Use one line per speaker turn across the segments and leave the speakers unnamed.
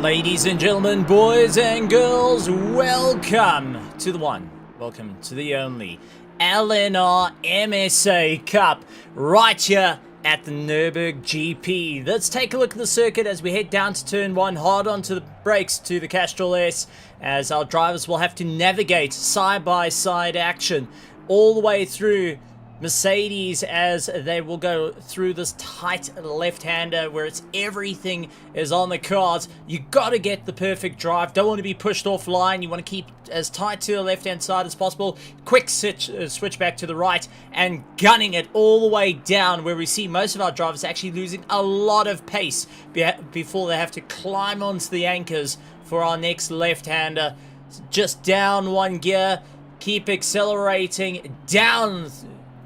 Ladies and gentlemen, boys and girls, welcome to the one, welcome to the only LNR MSA Cup right here at the Nürburgring GP. Let's take a look at the circuit as we head down to turn 1, hard onto the brakes to the Castrol S, as our drivers will have to navigate side-by-side action all the way through Mercedes as they will go through this tight left-hander where it's everything is on the cards. You got to get the perfect drive. Don't want to be pushed offline. You want to keep as tight to the left-hand side as possible. Quick switch back to the right and gunning it all the way down where we see most of our drivers actually losing a lot of pace before they have to climb onto the anchors for our next left-hander. Just down one gear. Keep accelerating down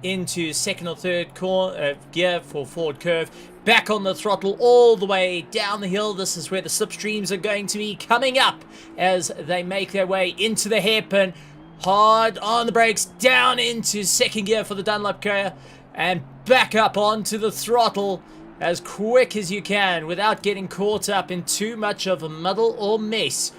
into second or third gear for forward curve, back on the throttle all the way down the hill. This is where the slipstreams are going to be coming up as they make their way into the hairpin. Hard on the brakes, down into second gear for the Dunlop car, and back up onto the throttle as quick as you can without getting caught up in too much of a muddle or mess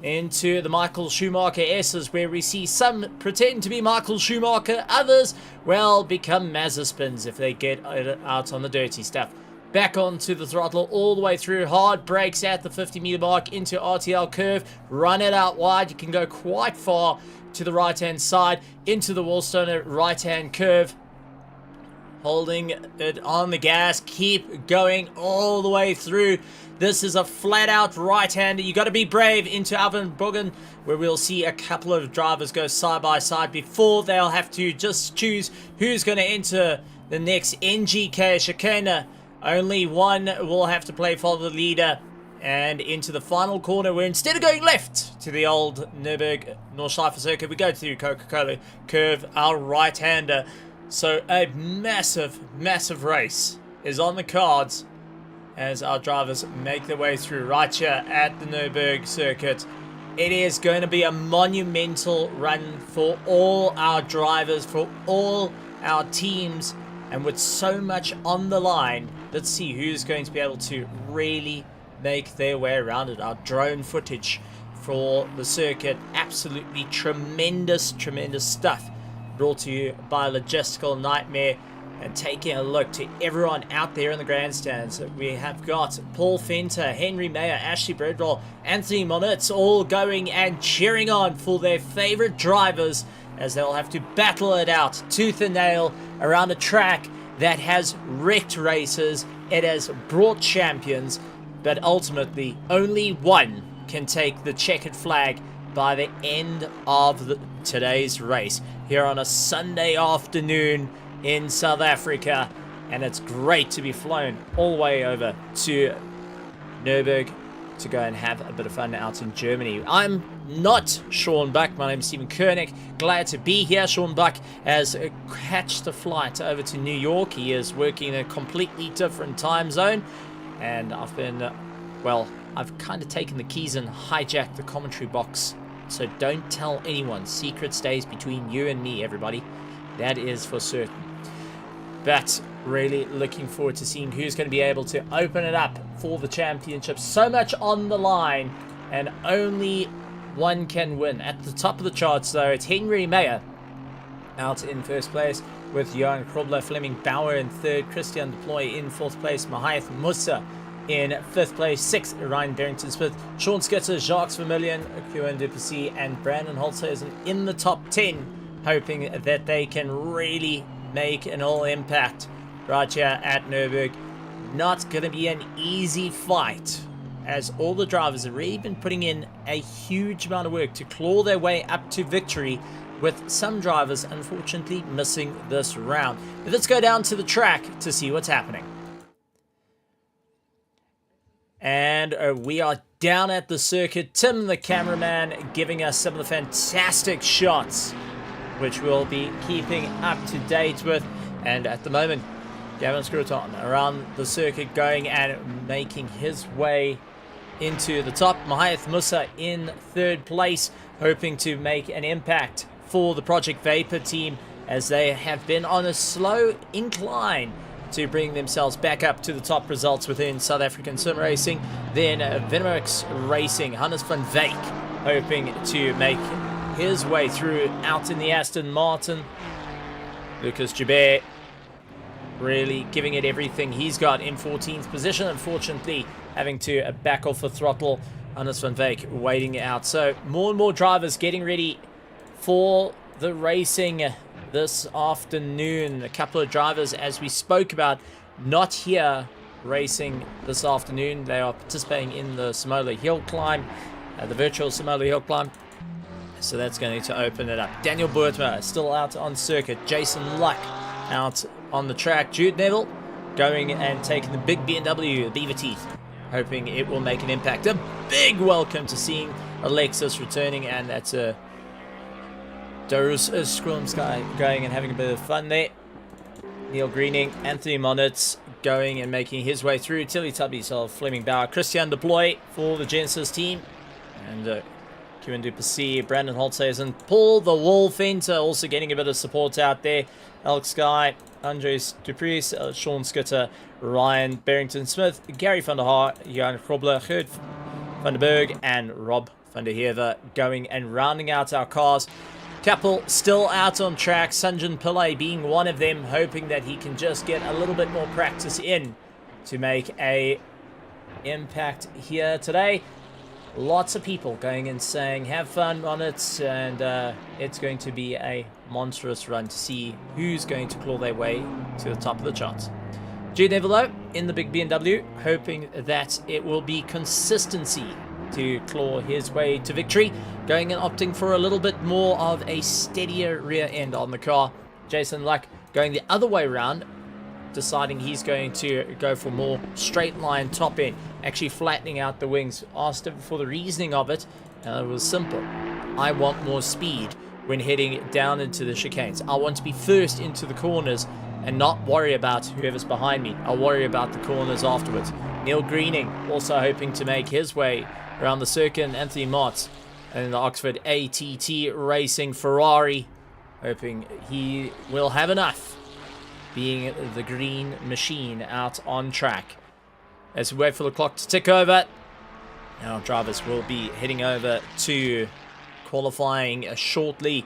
into the Michael Schumacher S's, where we see some pretend to be Michael Schumacher, others, well, become Mazepins if they get out on the dirty stuff. Back onto the throttle all the way through, hard brakes at the 50-meter mark into RTL curve, run it out wide. You can go quite far to the right-hand side into the Wallstoner right-hand curve. holding it on the gas, keep going all the way through. This is a flat-out right-hander. You got to be brave into Nürburgring, where we'll see a couple of drivers go side by side before they'll have to just choose who's going to enter the next NGK chicane. Only one will have to play for the leader. And into the final corner, where instead of going left to the old Nürburgring Nordschleife circuit, we go to Coca-Cola curve, our right-hander. So a massive, massive race is on the cards as our drivers make their way through right here at the Nürburgring circuit. It is going to be a monumental run for all our drivers, for all our teams, and with so much on the line, let's see who's going to be able to really make their way around it. Our drone footage for the circuit, absolutely tremendous, tremendous stuff, brought to you by Logistical Nightmare. And taking a look to everyone out there in the grandstands, we have got Paul Fenter, Henry Mayer, Ashley Bredwell, Anthony Monitz all going and cheering on for their favorite drivers, as they'll have to battle it out tooth and nail around a track that has wrecked races. It has brought champions, but ultimately only one can take the checkered flag by the end of today's race here on a Sunday afternoon in South Africa. And it's great to be flown all the way over to Nürburgring to go and have a bit of fun out in Germany. I'm not Sean Buck. My name is Stephen Koenig. Glad to be here. Sean Buck has catched a flight over to New York. He is working in a completely different time zone. And I've been, well, I've kind of taken the keys and hijacked the commentary box. So don't tell anyone. Secret stays between you and me, everybody. That is for certain. But really looking forward to seeing who's going to be able to open it up for the championship. So much on the line, and only one can win. At the top of the charts, though, it's Henry Mayer out in first place, with Johan Krobler, Fleming Bauer in third, Christian Deploy in fourth place, Mahath Musa in fifth place, sixth, Ryan Barrington-Smith, Sean Skitter, Jacques Vermillion, Kieran Duplessis, and Brandon Holzhausen in the top 10, hoping that they can really make an all-impact right here at Nürburgring. Not going to be an easy fight, as all the drivers have really been putting in a huge amount of work to claw their way up to victory, with some drivers unfortunately missing this round. But let's go down to the track to see what's happening. And we are down at the circuit. Tim, the cameraman, giving us some of the fantastic shots, which we'll be keeping up to date with. And at the moment, Gavin Scruton around the circuit, going and making his way into the top. Mahath Musa in third place, hoping to make an impact for the Project Vapor team, as they have been on a slow incline to bring themselves back up to the top results within South African sim racing. Then Venomix Racing, Hannes van Wyk, hoping to make his way through out in the Aston Martin. Lucas Joubert really giving it everything he's got in 14th position, unfortunately having to back off the throttle. Hannes van Wyk waiting out. So more and more drivers getting ready for the racing this afternoon. A couple of drivers, as we spoke about, not here racing this afternoon. They are participating in the Samola Hill Climb, the virtual Samola Hill Climb. So that's going to open it up. Daniel Boertma still out on circuit. Jason Luck out on the track. Jude Neville going and taking the big BMW, the Beaver Teeth, hoping it will make an impact. A big welcome to seeing Alexis returning, and that's a Dorus Skrumsky going and having a bit of fun there. Neil Greening, Anthony Monitz going and making his way through. Tilly Tubbies of Fleming Bauer, Christian Deploy for the Genesis team, and Kieran Duplessis, Brandon Holzhausen, Paul the Wall Fenter also getting a bit of support out there. Alex Sky, Andres Dupres, Sean Skitter, Ryan Barrington-Smith, Gary van der Haar, Johan Krobler, Gert van der Berg, and Rob van der Heever going and rounding out our cars. Couple still out on track, Sanjan Pillay being one of them, hoping that he can just get a little bit more practice in to make a impact here today. Lots of people going and saying have fun on it, and it's going to be a monstrous run to see who's going to claw their way to the top of the charts. Jude Neville in the big BMW, hoping that it will be consistency to claw his way to victory, going and opting for a little bit more of a steadier rear end on the car. Jason Luck going the other way around, deciding he's going to go for more straight line top end, actually flattening out the wings. Asked him for the reasoning of it, and it was simple. I want more speed when heading down into the chicanes. I want to be first into the corners and not worry about whoever's behind me. I'll worry about the corners afterwards. Neil Greening also hoping to make his way around the circuit. Anthony Mott and the Oxford ATT Racing Ferrari, hoping he will have enough, being the green machine out on track. As we wait for the clock to tick over, our drivers will be heading over to qualifying shortly.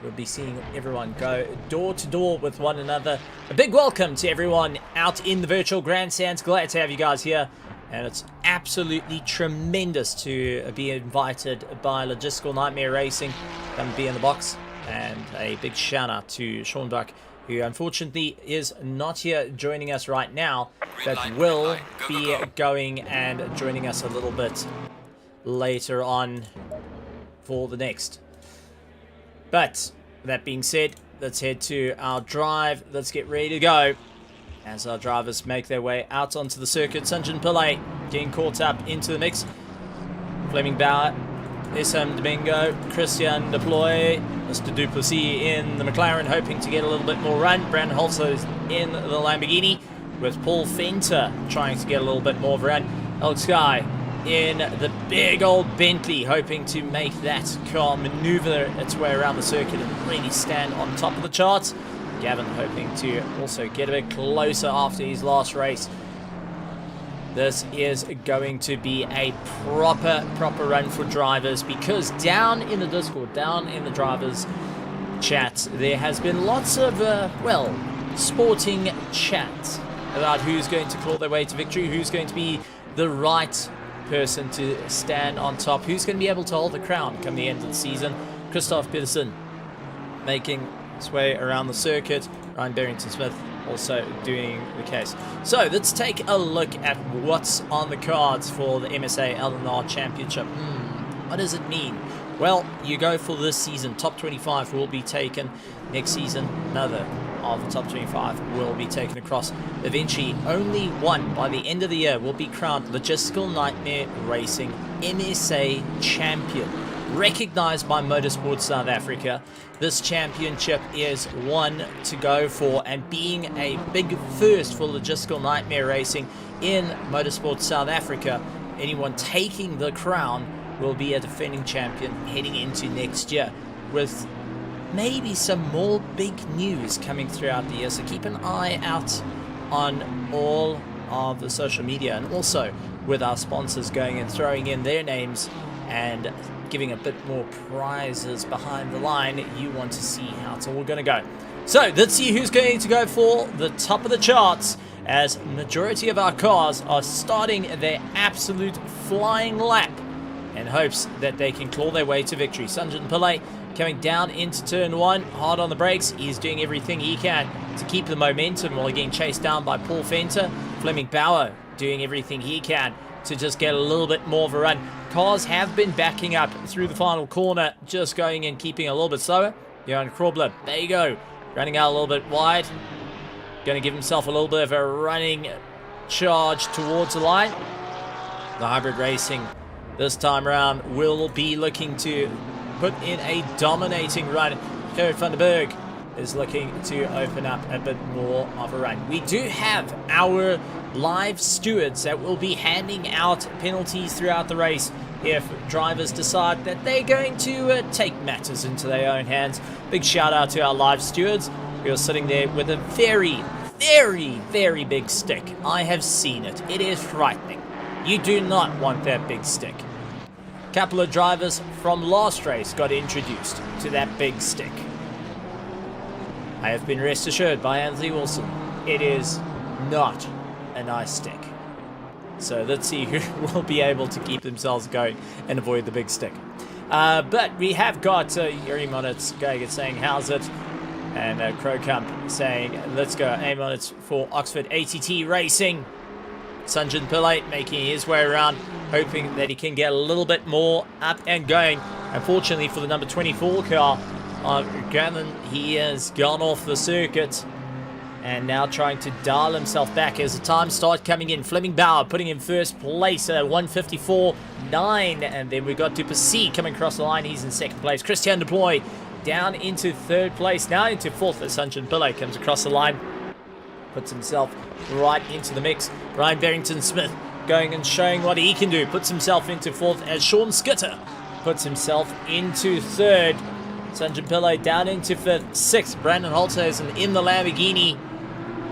We'll be seeing everyone go door to door with one another. A big welcome to everyone out in the virtual grandstands. Glad to have you guys here. And it's absolutely tremendous to be invited by Logistical Nightmare Racing. Come be in the box. And a big shout out to Sean Buck, who unfortunately is not here joining us right now, but will be going and joining us a little bit later on for the next. But that being said, let's head to our drive. Let's get ready to go as our drivers make their way out onto the circuit. Sanjin Pillay getting caught up into the mix. Fleming Bauer, Issam Domingo, Christian Deploy, Mr. Duplessis in the McLaren, hoping to get a little bit more run. Brandon Holzos in the Lamborghini, with Paul Fenter trying to get a little bit more of a run. Alex Sky in the big old Bentley, hoping to make that car maneuver its way around the circuit and really stand on top of the charts. Gavin hoping to also get a bit closer after his last race. This is going to be a proper run for drivers, because down in the Discord, down in the drivers chat, there has been lots of, well, sporting chat about who's going to claw their way to victory, who's going to be the right person to stand on top, who's going to be able to hold the crown come the end of the season. Christoph Peterson making his way around the circuit. Ryan Barrington-Smith also doing the case. So let's take a look at what's on the cards for the MSA LNR Championship. What does it mean? Well, you go for this season, top 25 will be taken. Next season, another of the top 25 will be taken across. Eventually, only one by the end of the year will be crowned Logistical Nightmare Racing MSA Champion. Recognized by Motorsport South Africa, this championship is one to go for, and being a big first for Logistical Nightmare Racing in Motorsport South Africa, anyone taking the crown will be a defending champion heading into next year, with maybe some more big news coming throughout the year. So keep an eye out on all of the social media, and also with our sponsors going and throwing in their names and giving a bit more prizes behind the line. You want to see how it's all going to go. So let's see who's going to go for the top of the charts, as majority of our cars are starting their absolute flying lap in hopes that they can claw their way to victory. Sanjin Pillay coming down into turn one, hard on the brakes. He's doing everything he can to keep the momentum while getting chased down by Paul Fenter. Fleming Bauer doing everything he can to just get a little bit more of a run. Cars have been backing up through the final corner, just going and keeping a little bit slower. Johan Krobler, there you go, running out a little bit wide. Going to give himself a little bit of a running charge towards the line. The Hybrid Racing this time around will be looking to put in a dominating run. Gerrit van den Berg is looking to open up a bit more of a run. We do have our live stewards that will be handing out penalties throughout the race if drivers decide that they're going to take matters into their own hands. Big shout out to our live stewards who are sitting there with a very, very big stick. I have seen it. It is frightening. You do not want that big stick. A couple of drivers from last race got introduced to that big stick. I have been rest assured by Anthony Wilson, it is not a nice stick. So let's see who will be able to keep themselves going and avoid the big stick. But we have got Yuri Monitz going and saying, how's it? And Crowcump saying, let's go. Aim on it for Oxford ATT Racing. Sanjin Pillay making his way around, hoping that he can get a little bit more up and going. Unfortunately for the number 24 car, Gannon, he has gone off the circuit. And now trying to dial himself back as the time starts coming in. Fleming Bauer putting in first place at 1:54.9. And then we've got Duplessis coming across the line. He's in second place. Christian Deploy down into third place. Now into fourth as Sanjin Pillay comes across the line. Puts himself right into the mix. Ryan Barrington-Smith going and showing what he can do. Puts himself into fourth as Sean Skitter puts himself into third. Sanjin Pillay down into fifth. Sixth, Brandon Holtzhausen in the Lamborghini.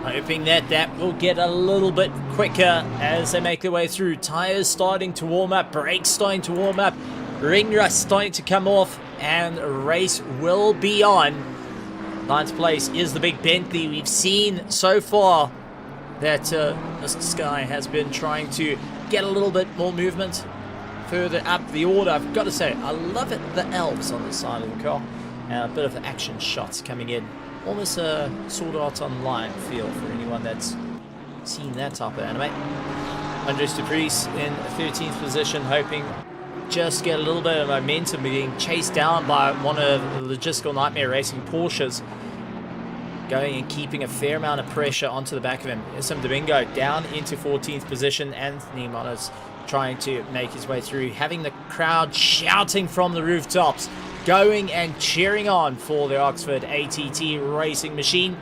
Hoping that that will get a little bit quicker as they make their way through. Tires starting to warm up. Brakes starting to warm up. Ring rust starting to come off. And a race will be on. Ninth place is the big Bentley. We've seen so far that Mr. Sky has been trying to get a little bit more movement further up the order. I've got to say, I love it. The elves on the side of the car. And a bit of action shots coming in. Almost a Sword Art Online feel for anyone that's seen that type of anime. Andres de Vries in 13th position, hoping just get a little bit of momentum, being chased down by one of the Logistical Nightmare Racing Porsches. Going and keeping a fair amount of pressure onto the back of him. Isam Domingo down into 14th position. Anthony Monos trying to make his way through, having the crowd shouting from the rooftops, going and cheering on for the Oxford ATT Racing machine.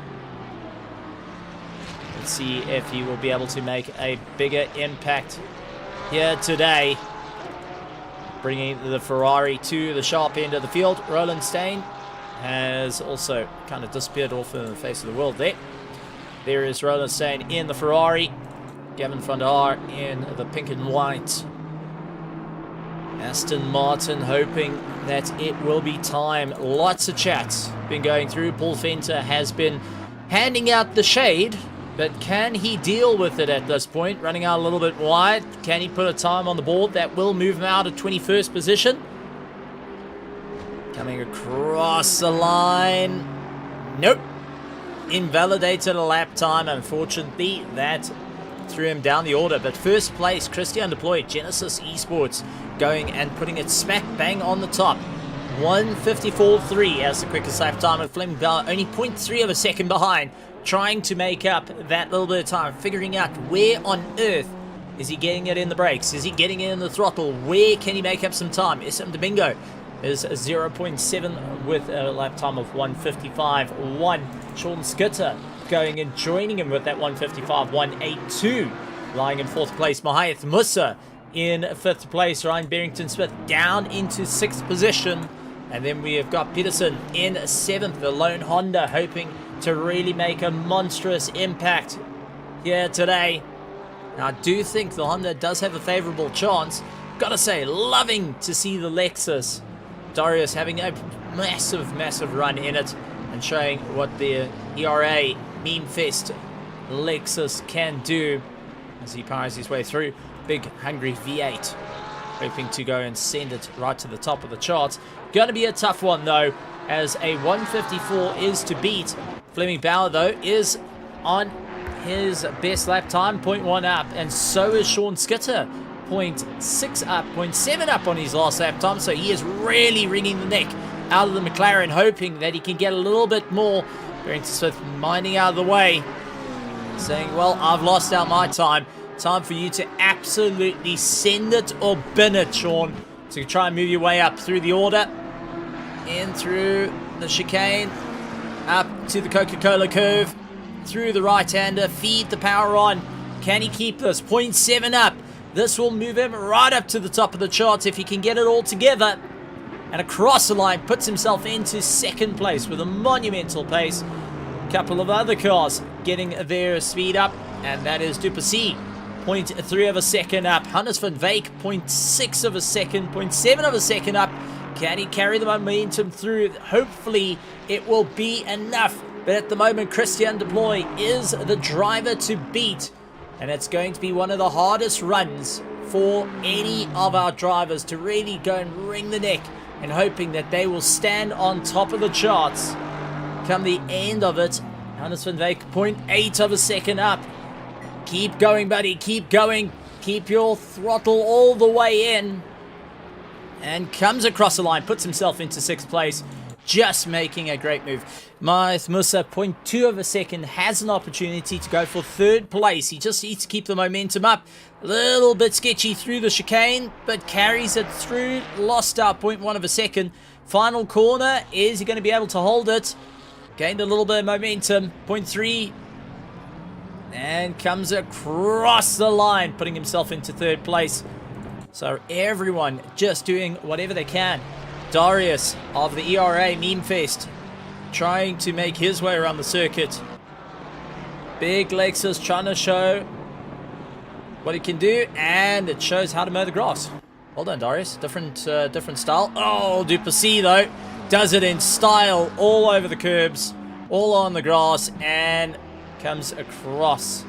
Let's see if he will be able to make a bigger impact here today. Bringing the Ferrari to the sharp end of the field. Roland Stein has also kind of disappeared off in the face of the world there. There is Roland Stein in the Ferrari. Gavin van der Haar in the pink and white. Aston Martin hoping that it will be time. Lots of chats been going through. Paul Fenter has been handing out the shade, but can he deal with it at this point? Running out a little bit wide. Can he put a time on the board that will move him out of 21st position? Coming across the line. Nope. Invalidated a lap time. Unfortunately, that threw him down the order. But first place, Christian Deploy, Genesis Esports, going and putting it smack bang on the top. 1:54.3 as the quickest lap time of Fleming Bauer, only 0.3 of a second behind, trying to make up that little bit of time, figuring out where on earth is he getting it in the brakes, is he getting it in the throttle, where can he make up some time. SM Domingo is 0.7 with a lap time of 1:55.1. Sean Skitter going and joining him with that 1:55.182, lying in fourth place. Mahayat Musa in fifth place. Ryan Barrington-Smith down into sixth position. And then we have got Peterson in seventh, the lone Honda, hoping to really make a monstrous impact here today. Now, I do think the Honda does have a favorable chance. Gotta say, loving to see the Lexus. Darius having a massive run in it and showing what the ERA Meme Fest Lexus can do as he powers his way through. Big hungry V8, hoping to go and send it right to the top of the charts. Gonna be a tough one though, as a 1:54 is to beat. Fleming Bauer though is on his best lap time, 0.1 up, and so is Sean Skitter, 0.6 up, 0.7 up on his last lap time. So he is really wringing the neck out of the McLaren, hoping that he can get a little bit more. Barrington Smith minding out of the way, saying, well, I've lost out my time. Time for you to absolutely send it or bin it, Sean, to try and move your way up through the order. In through the chicane, up to the Coca-Cola curve, through the right-hander, feed the power on. Can he keep this? 0.7 up. This will move him right up to the top of the charts if he can get it all together. And across the line, puts himself into second place with a monumental pace. A couple of other cars getting their speed up, and that is Duplessis, 0.3 of a second up. Hannes van Veek, 0.6 of a second, 0.7 of a second up. Can he carry the momentum through? Hopefully it will be enough. But at the moment, Christian Deploy is the driver to beat. And it's going to be one of the hardest runs for any of our drivers to really go and wring the neck and hoping that they will stand on top of the charts come the end of it. Hannes van Wyk, 0.8 of a second up. Keep going, buddy. Keep going. Keep your throttle all the way in. And comes across the line. Puts himself into 6th place. Just making a great move. MSA, 0.2 of a second, has an opportunity to go for 3rd place. He just needs to keep the momentum up. A little bit sketchy through the chicane, but carries it through. Lost out 0.1 of a second. Final corner. Is he going to be able to hold it? Gained a little bit of momentum. 0.3. And comes across the line, putting himself into 3rd place. So everyone just doing whatever they can. Darius of the ERA Meme Fest trying to make his way around the circuit. Big Lexus trying to show what he can do, and it shows how to mow the grass. Well done, Darius. Different style. Oh, Duplessis though does it in style, all over the curbs, all on the grass, and comes across.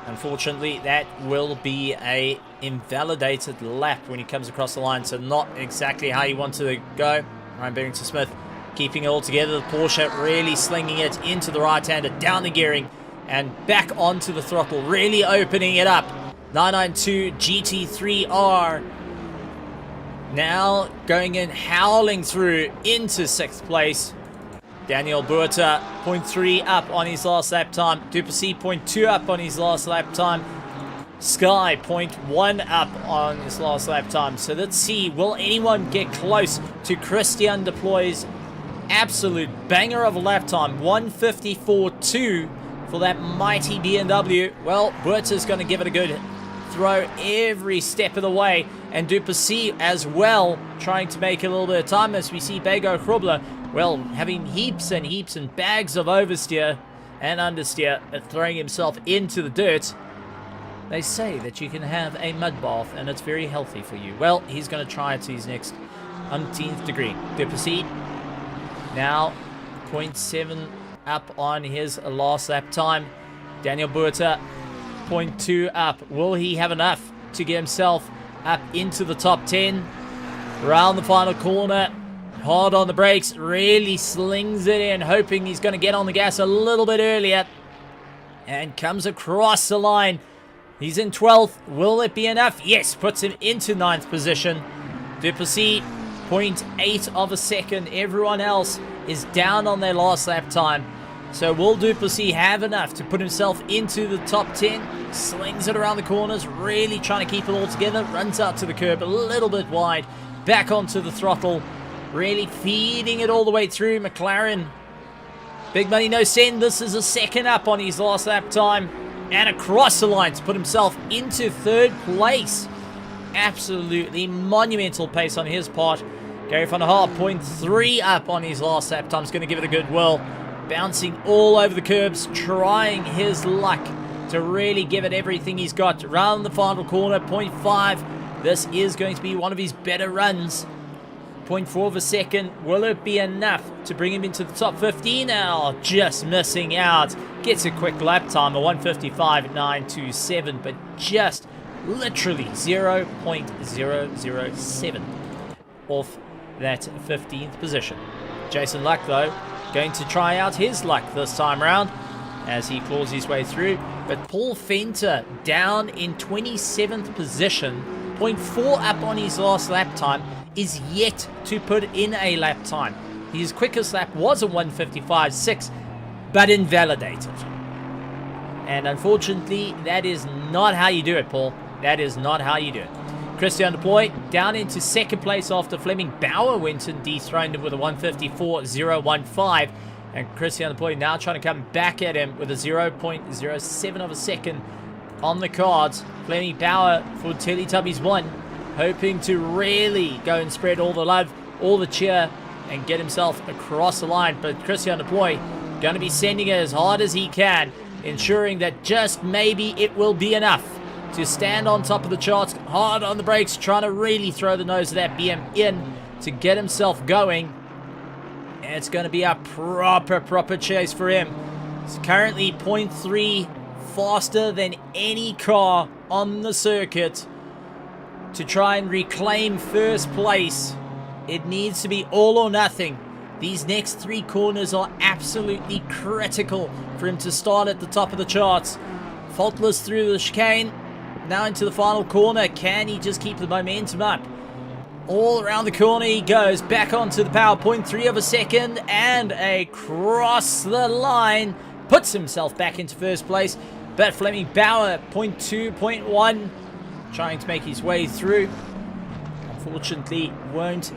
Unfortunately, that will be a invalidated lap when he comes across the line, so not exactly how you wanted to go. Ryan Barrington-Smith keeping it all together. The Porsche really slinging it into the right-hander, down the gearing, and back onto the throttle, really opening it up. 992 GT3R now going in, howling through into 6th place. Daniel Buerta, 0.3 up on his last lap time. Duplessis, 0.2 up on his last lap time. Sky, 0.1 up on his last lap time. So let's see, will anyone get close to Christian Deploy's absolute banger of a lap time? 1:54.2 for that mighty BMW. Well, Buerta's going to give it a good throw every step of the way. And Duplessis as well, trying to make a little bit of time, as we see Bego Grubler, well, having heaps and heaps and bags of oversteer and understeer, throwing himself into the dirt. They say that you can have a mud bath and it's very healthy for you. Well, he's going to try it to his next umpteenth degree. Duplessis now 0.7 up on his last lap time. Daniel Buerta 0.2 up. Will he have enough to get himself up into the top 10? Around the final corner, hard on the brakes, really slings it in, hoping he's going to get on the gas a little bit earlier, and comes across the line. He's in 12th. Will it be enough? Yes, puts him into 9th position. Duplessis, 0.8 of a second. Everyone else is down on their last lap time. So will Duplessis have enough to put himself into the top 10? Slings it around the corners, really trying to keep it all together. Runs out to the curb a little bit wide. Back onto the throttle. Really feeding it all the way through. McLaren, big money, no send. This is a second up on his last lap time. And across the line to put himself into 3rd place. Absolutely monumental pace on his part. Gary van der Haar, 0.3 up on his last lap time. Is going to give it a good whirl. Bouncing all over the curbs, trying his luck to really give it everything he's got. Around the final corner, 0.5. This is going to be one of his better runs. 0.4 of a second. Will it be enough to bring him into the top 15 now? Just missing out. Gets a quick lap time of 1:55.927, but just literally 0.007 off that 15th position. Jason Luck, though, going to try out his luck this time around as he claws his way through. But Paul Fenter down in 27th position, 0.4 up on his last lap time, is yet to put in a lap time. His quickest lap was a 1:55.6, but invalidated. And unfortunately, that is not how you do it, Paul. That is not how you do it. Christian Deploy down into 2nd place after Fleming Bauer went and dethroned him with a 1:54.015. And Christian Deploy now trying to come back at him with a 0.07 of a second on the cards. Fleming Bauer for Teletubbies 1, hoping to really go and spread all the love, all the cheer, and get himself across the line. But Christian Deploy going to be sending it as hard as he can, ensuring that just maybe it will be enough to stand on top of the charts. Hard on the brakes, trying to really throw the nose of that BM in to get himself going. And it's going to be a proper chase for him. It's currently 0.3 faster than any car on the circuit to try and reclaim 1st place It needs to be all or nothing. These next 3 corners are absolutely critical for him to start at the top of the charts. Faultless through the chicane. Now into the final corner. Can he just keep the momentum up? All around the corner he goes. Back onto the power. 0.3 of a second. And across the line. Puts himself back into first place. But Fleming Bauer, 0.2, 0.1. Trying to make his way through. Unfortunately, won't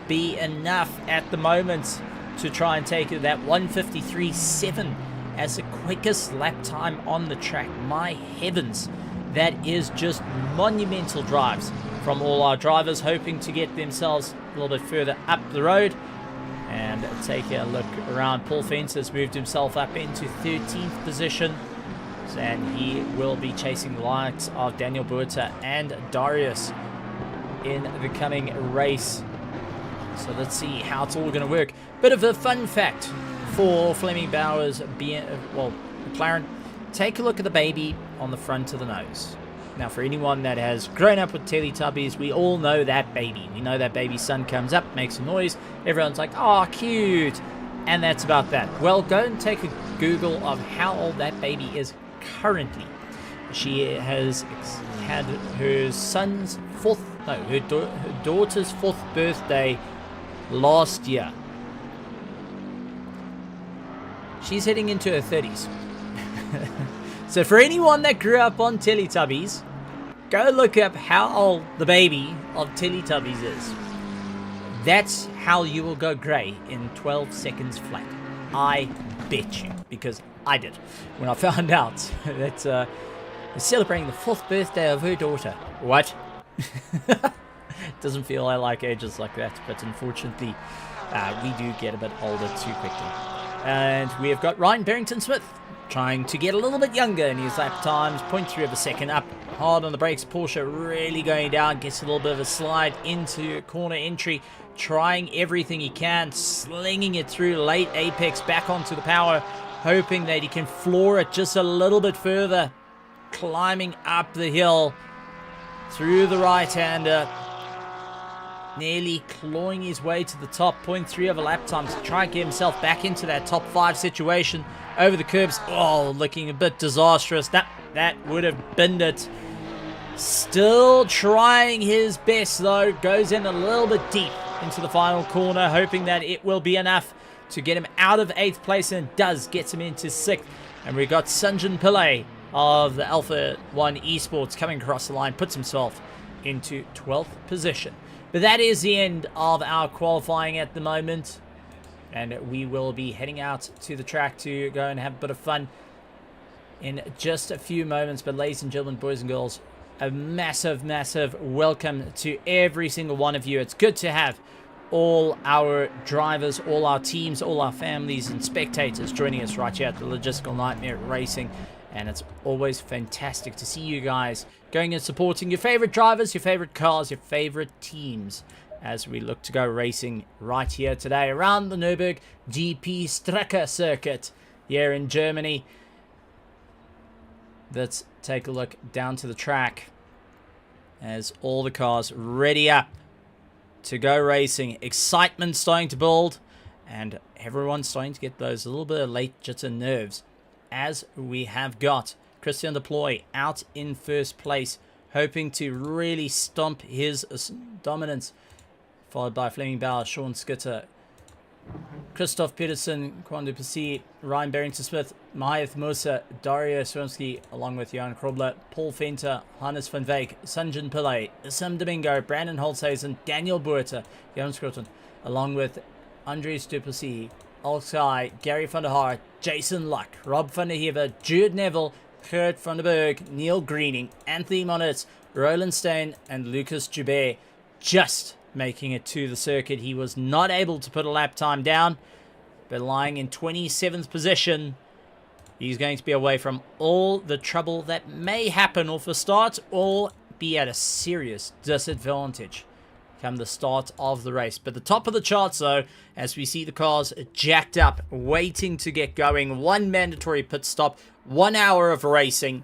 be enough at the moment to try and take it. That 1:53.7 as the quickest lap time on the track. My heavens, that is just monumental drives from all our drivers, hoping to get themselves a little bit further up the road. And take a look around. Paul Fence has moved himself up into 13th position, and he will be chasing the likes of Daniel Buerta and Darius in the coming race. So let's see how it's all going to work. Bit of a fun fact for Fleming Bauer's McLaren. Take a look at the baby on the front of the nose. Now, for anyone that has grown up with Teletubbies, we all know that baby. We know that baby's sun comes up, makes a noise. Everyone's like, oh, cute. And that's about that. Well, go and take a Google of how old that baby is currently. She has had her daughter's 4th birthday last year. She's heading into her 30s. So for anyone that grew up on Teletubbies, go look up how old the baby of Teletubbies is. That's how you will go grey in 12 seconds flat. I bet you, because I did when I found out that we're celebrating the 4th birthday of her daughter. What? Doesn't feel I like ages like that, but unfortunately we do get a bit older too quickly. And we have got Ryan Barrington-Smith trying to get a little bit younger in his lap times. 0.3 of a second up. Hard on the brakes. Porsche really going down. Gets a little bit of a slide into corner entry. Trying everything he can. Slinging it through late apex. Back onto the power. Hoping that he can floor it just a little bit further. Climbing up the hill. Through the right-hander. Nearly clawing his way to the top. 0.3 of a lap time to try and get himself back into that top 5 situation. Over the curbs. Oh, looking a bit disastrous. That would have binned it. Still trying his best, though. Goes in a little bit deep into the final corner, hoping that it will be enough to get him out of 8th place, and it does. Gets him into 6th. And we've got Sanjan Pillay of the Alpha 1 Esports coming across the line. Puts himself into 12th position. But that is the end of our qualifying at the moment. And we will be heading out to the track to go and have a bit of fun in just a few moments. But ladies and gentlemen, boys and girls, a massive, massive welcome to every single one of you. It's good to have all our drivers, all our teams, all our families and spectators joining us right here at the Logistical Nightmare Racing. And it's always fantastic to see you guys going and supporting your favorite drivers, your favorite cars, your favorite teams, as we look to go racing right here today around the Nürburgring GP Strecke circuit here in Germany. Let's take a look down to the track as all the cars ready up to go racing. Excitement starting to build, and everyone's starting to get those a little bit of late jitter nerves, as we have got Christian Deploy out in first place, hoping to really stomp his dominance, followed by Fleming Bauer, Sean Skitter, Christoph Peterson, Quan Duplessis, Ryan Barrington-Smith, Mahath Musa, Dario Swonsky, along with Johan Krobler, Paul Fenter, Hannes van Veek, Sanjan Pillay, Sam Domingo, Brandon Holzhazen, Daniel Buerta, Johan Scruton, along with Andres Duplessis, Alsky, Gary van der Haar, Jason Luck, Rob van der Heever, Jude Neville, Kurt van der Berg, Neil Greening, Anthony Monitz, Roland Stein, and Lucas Joubert just making it to the circuit. He was not able to put a lap time down, but lying in 27th position. He's going to be away from all the trouble that may happen off the start, or be at a serious disadvantage come the start of the race. But the top of the charts, though, as we see the cars jacked up, waiting to get going. One mandatory pit stop, 1 hour of racing.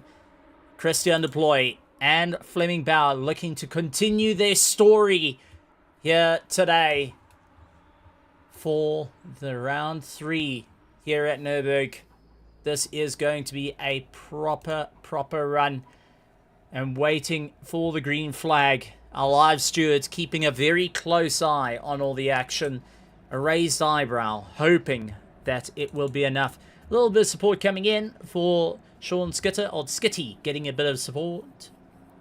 Christian Deploy and Fleming Bauer looking to continue their story here today for the round 3 here at Nürburgring. This is going to be a proper run. And waiting for the green flag. Our live stewards keeping a very close eye on all the action. A raised eyebrow, hoping that it will be enough. A little bit of support coming in for Sean Skitter, or Skitty, getting a bit of support.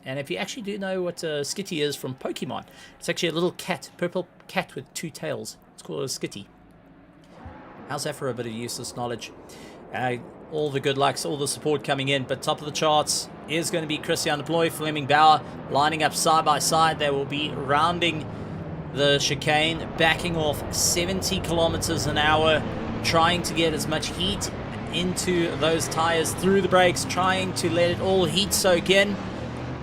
And if you actually do know what Skitty is from Pokemon, it's actually a little cat, purple cat with 2 tails. It's called a Skitty. How's that for a bit of useless knowledge? All the good lucks, all the support coming in, but top of the charts is going to be Christian Deploy, Fleming Bauer lining up side by side. They will be rounding the chicane, backing off 70 kilometers an hour, trying to get as much heat into those tires through the brakes, trying to let it all heat soak in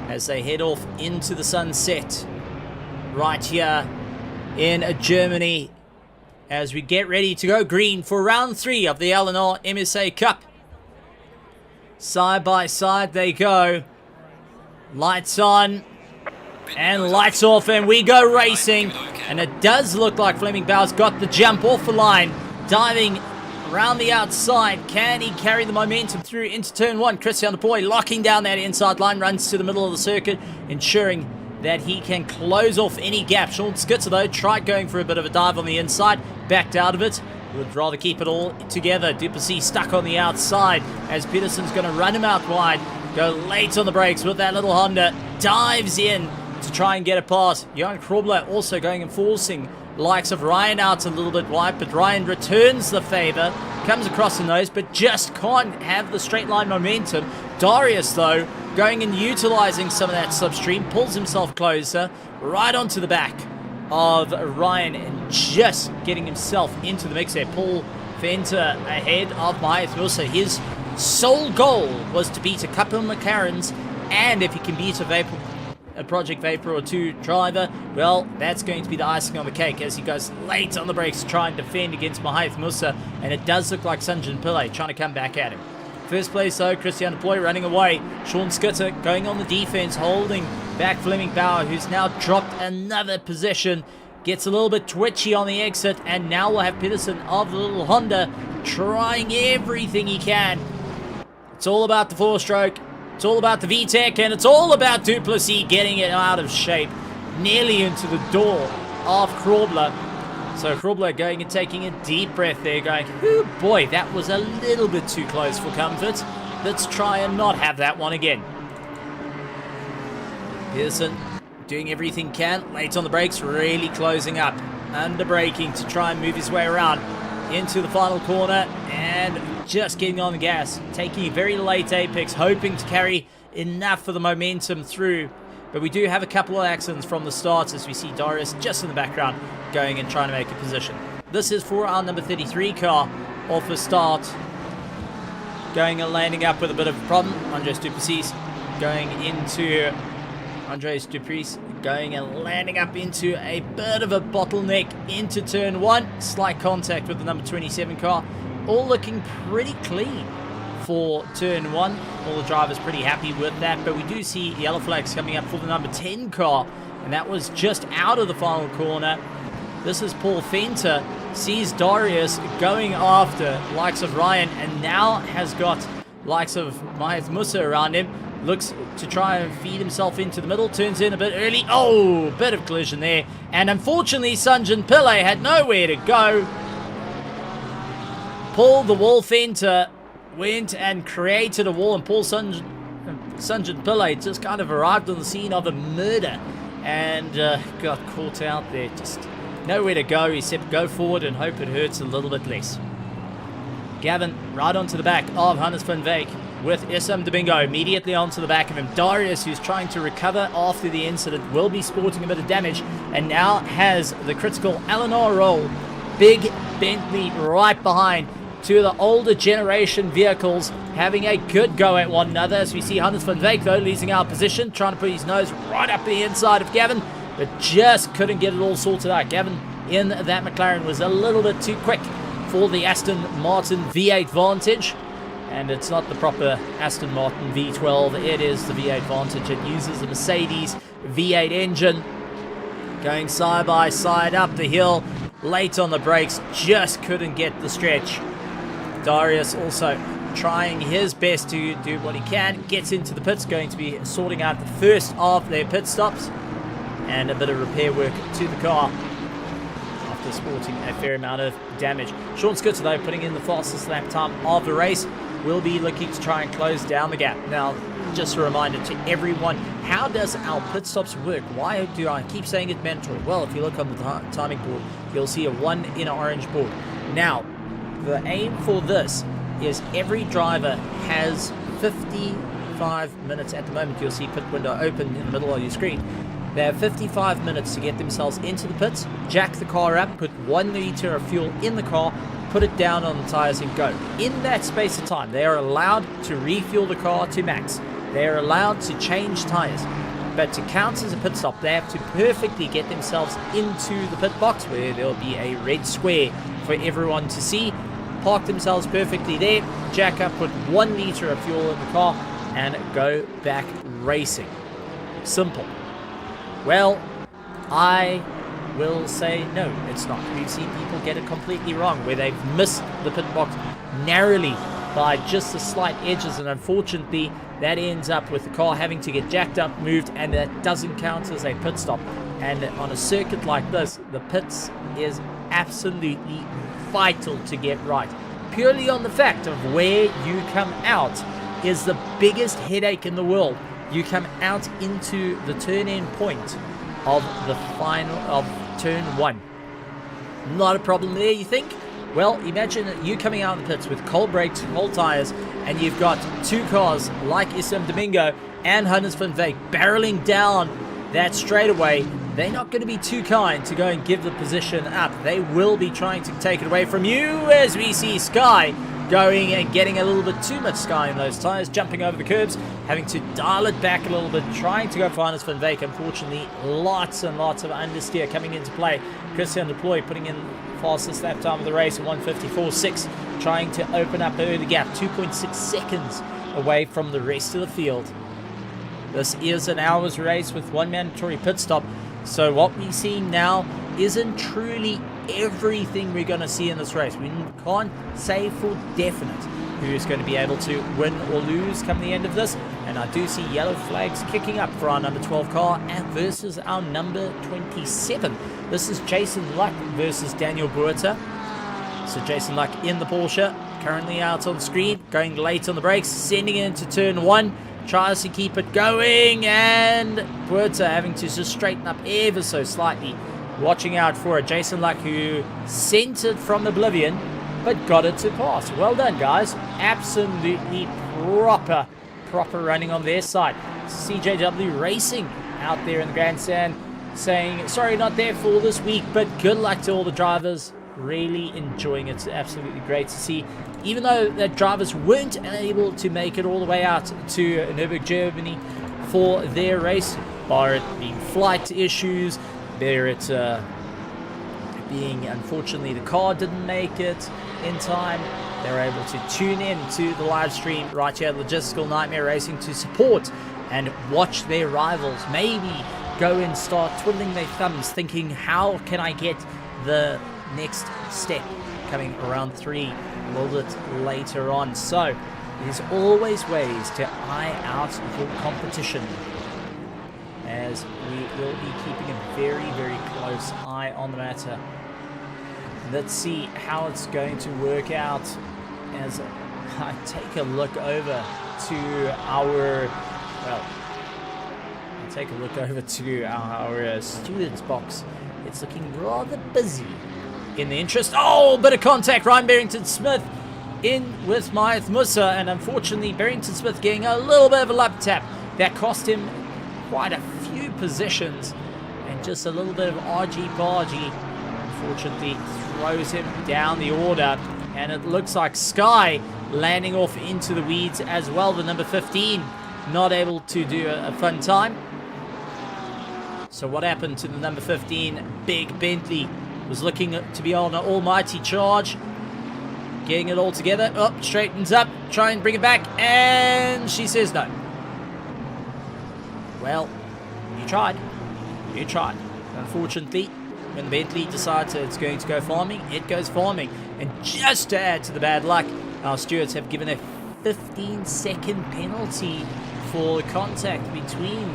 as they head off into the sunset right here in Germany as we get ready to go green for round 3 of the LNR MSA Cup. Side by side they go. Lights on and lights off, and we go racing. And it does look like Fleming Bauer's got the jump off the line. Diving around the outside. Can he carry the momentum through into turn 1? Christian Deploy locking down that inside line. Runs to the middle of the circuit, ensuring that he can close off any gap. Sean Skitter, though, tried going for a bit of a dive on the inside. Backed out of it. Would rather keep it all together. Duplessis stuck on the outside as Peterson's going to run him out wide. Go late on the brakes with that little Honda. Dives in to try and get a pass. Jan Krobler also going and forcing the likes of Ryan out a little bit wide, but Ryan returns the favor. Comes across the nose, but just can't have the straight line momentum. Darius, though, going and utilizing some of that slipstream. Pulls himself closer, right onto the back of Ryan, and just getting himself into the mix there. Paul Venter ahead of Mahyth Musa. His sole goal was to beat a couple of McLarens, and if he can beat a Project Vapor or 2 driver, well, that's going to be the icing on the cake as he goes late on the brakes to try and defend against Mahyth Musa, and it does look like Sanjin Pillay trying to come back at him. First place, though, Christian Deploy running away. Sean Skitter going on the defense, holding back Fleming Bauer, who's now dropped another position. Gets a little bit twitchy on the exit, and now we'll have Peterson of the little Honda trying everything he can. It's all about the 4-stroke. It's all about the VTEC, and it's all about Duplessis getting it out of shape. Nearly into the door of Krobler. So Krobler going and taking a deep breath there, going, oh boy, that was a little bit too close for comfort. Let's try and not have that one again. Pearson doing everything he can, late on the brakes, really closing up, under braking to try and move his way around into the final corner, and just getting on the gas, taking a very late apex, hoping to carry enough for the momentum through. But we do have a couple of accidents from the start as we see Darius just in the background going and trying to make a position. This is for our number 33 car off the start. Going and landing up with a bit of a problem. Andres Duplessis going and landing up into a bit of a bottleneck into turn 1. Slight contact with the number 27 car. All looking pretty clean for turn 1. All the drivers pretty happy with that, but we do see yellow flags coming up for the number 10 car, and that was just out of the final corner. This is Paul Venter, sees Darius going after likes of Ryan, and now has got likes of Mahyth Musa around him. Looks to try and feed himself into the middle, turns in a bit early. Oh, bit of collision there, and unfortunately Sanjin Pillay had nowhere to go. Paul the Wall Venter went and created a wall, and Paul Sanjin Pillay just kind of arrived on the scene of a murder and got caught out there. Just nowhere to go except go forward and hope it hurts a little bit less. Gavin right onto the back of Hannes van Veek with Issam Domingo immediately onto the back of him. Darius, who's trying to recover after the incident, will be sporting a bit of damage and now has the critical LNR roll. Big Bentley right behind. Two of the older generation vehicles having a good go at one another as we see Hannes van Veek, though, losing our position, trying to put his nose right up the inside of Gavin, but just couldn't get it all sorted out. Gavin in that McLaren was a little bit too quick for the Aston Martin V8 Vantage, and it's not the proper Aston Martin V12, it is the V8 Vantage. It uses the Mercedes V8 engine. Going side by side up the hill. Late on the brakes, just couldn't get the stretch. Darius also trying his best to do what he can. Gets into the pits, going to be sorting out the first of their pit stops. And a bit of repair work to the car after sporting a fair amount of damage. Sean Scooter, though, putting in the fastest lap time of the race, will be looking to try and close down the gap. Now, just a reminder to everyone, how does our pit stops work? Why do I keep saying it's mandatory? Well, if you look on the timing board, you'll see a 1 in an orange board. Now, the aim for this is every driver has 55 minutes at the moment. You'll see pit window open in the middle of your screen. They have 55 minutes to get themselves into the pits, jack the car up, put 1 litre of fuel in the car, put it down on the tyres and go. In that space of time, they are allowed to refuel the car to max. They are allowed to change tyres. But to count as a pit stop, they have to perfectly get themselves into the pit box where there will be a red square for everyone to see. Park themselves perfectly there, jack up, put 1 litre of fuel in the car and go back racing. Simple. Well, I will say no, it's not. We've seen people get it completely wrong, where they've missed the pit box narrowly by just the slight edges, and unfortunately that ends up with the car having to get jacked up, moved, and that doesn't count as a pit stop. And on a circuit like this, the pits is absolutely vital to get right. Purely on the fact of where you come out is the biggest headache in the world. You come out into the turn-in point of the final of turn 1. Not a problem there, you think? Well, imagine you coming out of the pits with cold brakes, cold tires, and you've got 2 cars like SM Domingo and Hannes van Veek barreling down that straightaway. They're not going to be too kind to go and give the position up. They will be trying to take it away from you, as we see Sky going and getting a little bit too much Sky in those tires, jumping over the curbs, having to dial it back a little bit, trying to go for Hannes van Veek. Unfortunately, lots and lots of understeer coming into play. Christian Deploy putting in fastest lap time of the race at 1:54.6, trying to open up the gap, 2.6 seconds away from the rest of the field. This is an hour's race with 1 mandatory pit stop, so what we're seeing now isn't truly everything we're going to see in this race. We can't say for definite who's going to be able to win or lose come the end of this, and I do see yellow flags kicking up for our number 12 car and versus our number 27. This is Jason Luck versus Daniel Buerta. So Jason Luck in the Porsche, currently out on the screen, going late on the brakes, sending it into turn 1, tries to keep it going, and Buerta having to just straighten up ever so slightly. Watching out for a Jason Luck who sent it from oblivion, but got it to pass. Well done, guys. Absolutely proper running on their side. CJW Racing out there in the grandstand saying, sorry, not there for this week, but good luck to all the drivers. Really enjoying it. It's absolutely great to see. Even though the drivers weren't able to make it all the way out to Nürburgring, Germany for their race, bar it being flight issues, there it's being, unfortunately, the car didn't make it in time. They were able to tune in to the live stream right here at Logistical Nightmare Racing to support and watch their rivals. Maybe go and start twiddling their thumbs, thinking, how can I get the next step coming around 3 a little bit later on. So there's always ways to eye out for competition, as we will be keeping a very, very close eye on the matter. Let's see how it's going to work out as I take a look over to our, well, I'll take a look over to our students box. It's looking rather busy in the interest. Oh, bit of contact. Ryan Barrington-Smith in with Myeth Musa, and unfortunately Barrington-Smith getting a little bit of a lap tap. That cost him quite a few positions, and just a little bit of argy-bargy unfortunately throws him down the order, and it looks like Sky landing off into the weeds as well. The number 15 not able to do a fun time. So what happened to the number 15? Big Bentley was looking to be on an almighty charge, getting it all together. Up, straightens up, try and bring it back, and she says no. Well, you tried. Unfortunately, when the Bentley decides it's going to go farming, it goes farming. And just to add to the bad luck, our stewards have given a 15-second penalty for contact between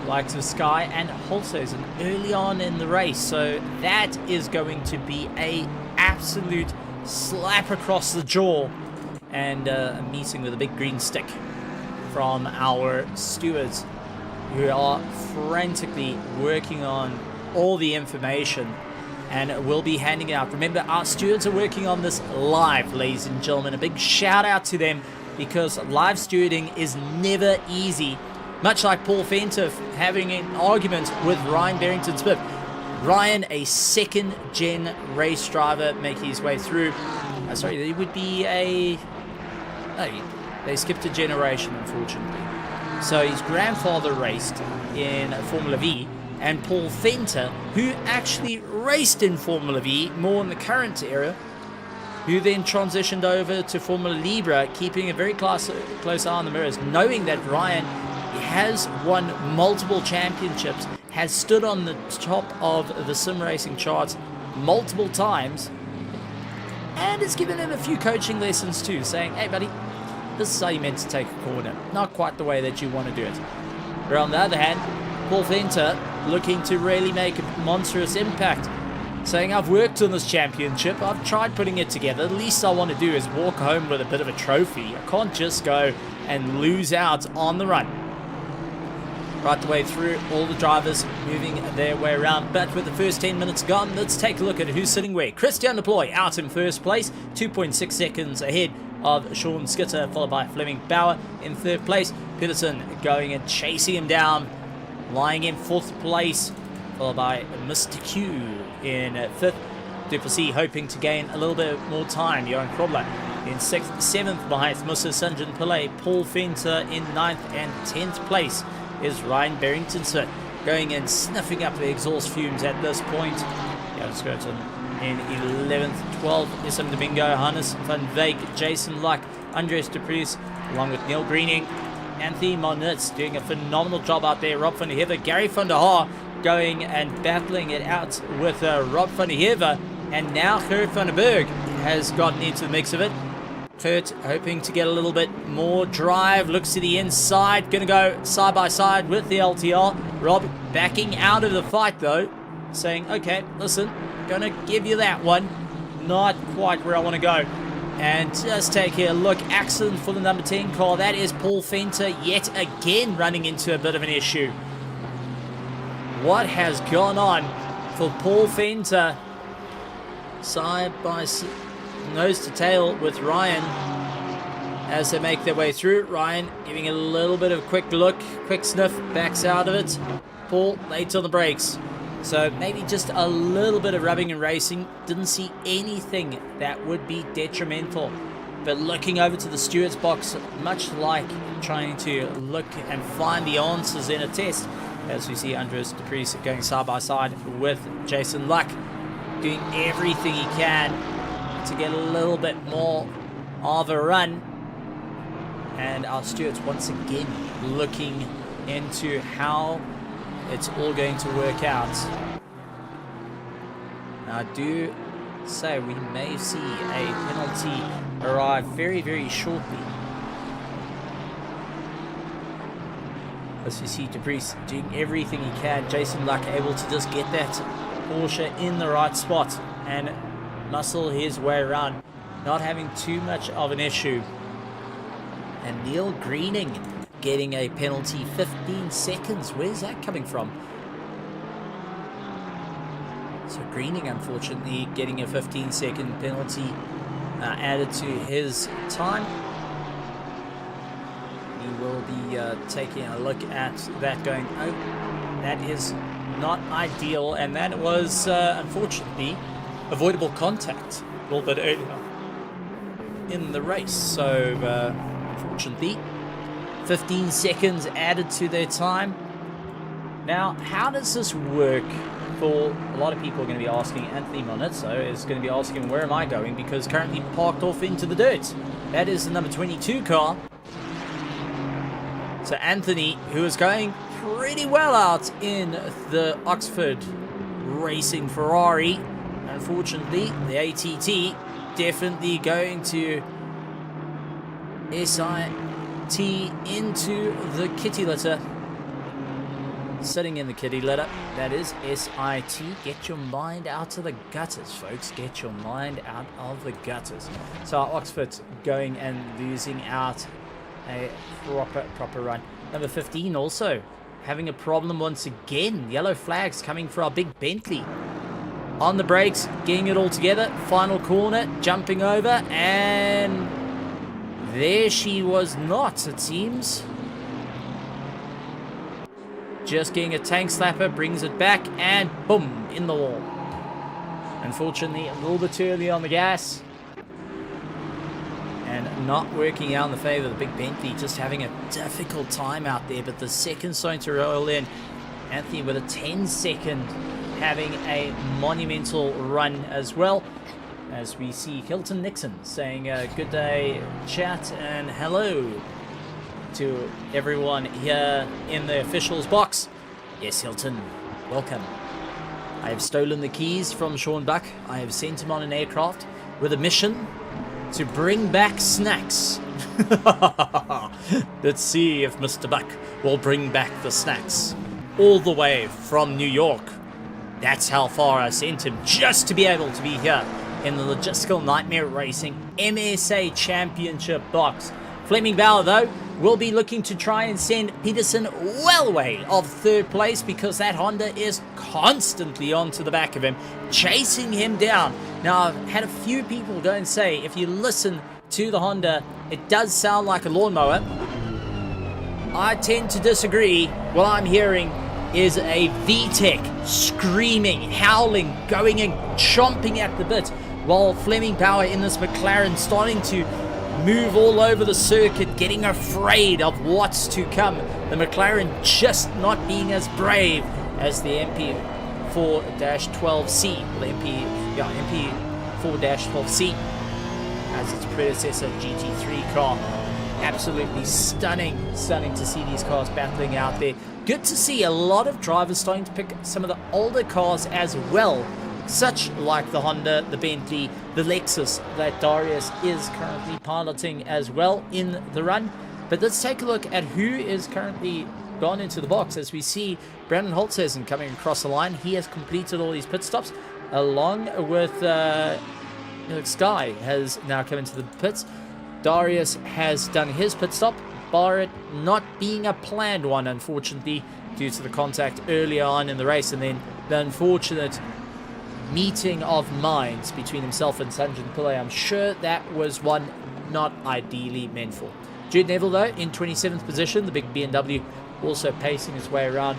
the likes of Sky and Holzhausen early on in the race. So that is going to be a absolute slap across the jaw and a meeting with a big green stick from our stewards, who are frantically working on all the information and will be handing it out. Remember, our stewards are working on this live, ladies and gentlemen. A big shout out to them, because live stewarding is never easy. Much like Paul Fenter having an argument with Ryan Barrington-Smith. Ryan, a second-gen race driver, making his way through. Sorry, it would be a... No, they skipped a generation, unfortunately. So his grandfather raced in Formula V, and Paul Fenter, who actually raced in Formula V, more in the current era, who then transitioned over to Formula Libre, keeping a very close eye on the mirrors, knowing that Ryan has won multiple championships, has stood on the top of the sim racing charts multiple times, and has given him a few coaching lessons too, saying, hey buddy, this is how you meant to take a corner, not quite the way that you want to do it. But on the other hand, Paul Fenter looking to really make a monstrous impact, saying, I've worked on this championship, I've tried putting it together, the least I want to do is walk home with a bit of a trophy. I can't just go and lose out on the run. Right the way through, all the drivers moving their way around, but with the first 10 minutes gone, let's take a look at who's sitting where. Christian Deploy out in first place, 2.6 seconds ahead of Sean Skitter, followed by Fleming Bauer in third place. Peterson going and chasing him down, lying in fourth place, followed by Mr. Q in fifth. Duplessis hoping to gain a little bit more time. Johan Krobler in sixth, seventh behind Musa Sanjan Pillay. Paul Fenter in ninth, and 10th place is Ryan Barrington-Smith, going and sniffing up the exhaust fumes at this point. Jan Skirton in 11th, 12th, Issam Domingo, Hannes van Veek, Jason Luck, Andres de Vries, along with Neil Greening, Anthony Monitz doing a phenomenal job out there, Rob van der Heever, Gary van der Haar going and battling it out with Rob van der Heever, and now Gert van den Berg has gotten into the mix of it. Kurt hoping to get a little bit more drive, looks to the inside, going to go side by side with the LTR. Rob backing out of the fight though, saying, okay, listen, going to give you that one, not quite where I want to go. And just take a look, accident for the number 10 car, that is Paul Fenter yet again running into a bit of an issue. What has gone on for Paul Fenter? Side by side, nose to tail with Ryan as they make their way through. Ryan giving a little bit of a quick look, quick sniff, backs out of it. Paul late on the brakes, so maybe just a little bit of rubbing and racing. Didn't see anything that would be detrimental, but looking over to the steward's box, much like trying to look and find the answers in a test, as we see Andres de Vries going side by side with Jason Luck, doing everything he can to get a little bit more of a run. And our stewards once again looking into how it's all going to work out. Now I do say we may see a penalty arrive very, very shortly. As we see De Vries doing everything he can, Jason Luck able to just get that Porsche in the right spot and muscle his way around, not having too much of an issue. And Neil Greening getting a penalty, 15 seconds. Where's that coming from? So Greening, unfortunately, getting a 15-second penalty added to his time. He will be taking a look at that, going, oh, that is not ideal, and that was, unfortunately, avoidable contact a little bit earlier in the race. So, unfortunately, 15 seconds added to their time. Now, how does this work? For a lot of people are going to be asking, Anthony Monizzo is going to be asking, where am I going? Because currently parked off into the dirt. That is the number 22 car. So Anthony, who is going pretty well out in the Oxford racing Ferrari. Unfortunately, the ATT definitely going to SIT into the kitty litter. Sitting in the kitty litter, that is SIT. Get your mind out of the gutters, folks. Get your mind out of the gutters. So Oxford going and losing out a proper run. Number 15 also having a problem once again. Yellow flags coming for our big Bentley. On the brakes, getting it all together. Final corner, jumping over, and there she was not, it seems. Just getting a tank slapper, brings it back, and boom, in the wall. Unfortunately, a little bit too early on the gas. And not working out in the favour of the big Bentley, just having a difficult time out there. But the second starting to roll in. Anthony with a 10-second, having a monumental run as well. As we see Hilton Nixon saying good day chat and hello to everyone here in the officials box. Yes, Hilton, welcome. I have stolen the keys from Sean Buck. I have sent him on an aircraft with a mission to bring back snacks. Let's see if Mr. Buck will bring back the snacks. All the way from New York. That's how far I sent him just to be able to be here in the Logistical Nightmare Racing MSA Championship box. Fleming Bauer, though, will be looking to try and send Peterson well away of third place, because that Honda is constantly onto the back of him, chasing him down. Now, I've had a few people go and say, if you listen to the Honda, it does sound like a lawnmower. I tend to disagree. What I'm hearing is a VTEC screaming, howling, going and chomping at the bit, while Fleming Bauer in this McLaren starting to move all over the circuit, getting afraid of what's to come. The McLaren just not being as brave as the MP4-12C, the MP4-12C, as its predecessor GT3 car. Absolutely stunning to see these cars battling out there. Good to see a lot of drivers starting to pick some of the older cars as well, such like the Honda, the Bentley, the Lexus that Darius is currently piloting as well in the run. But let's take a look at who is currently gone into the box, as we see Brandon Holtzhausen coming across the line. He has completed all these pit stops, along with Sky has now come into the pits. Darius has done his pit stop, bar it not being a planned one, unfortunately, due to the contact earlier on in the race, and then the unfortunate meeting of minds between himself and Sanjin Pillay. I'm sure that was one not ideally meant for. Jude Neville, though, in 27th position, the big BMW also pacing his way around.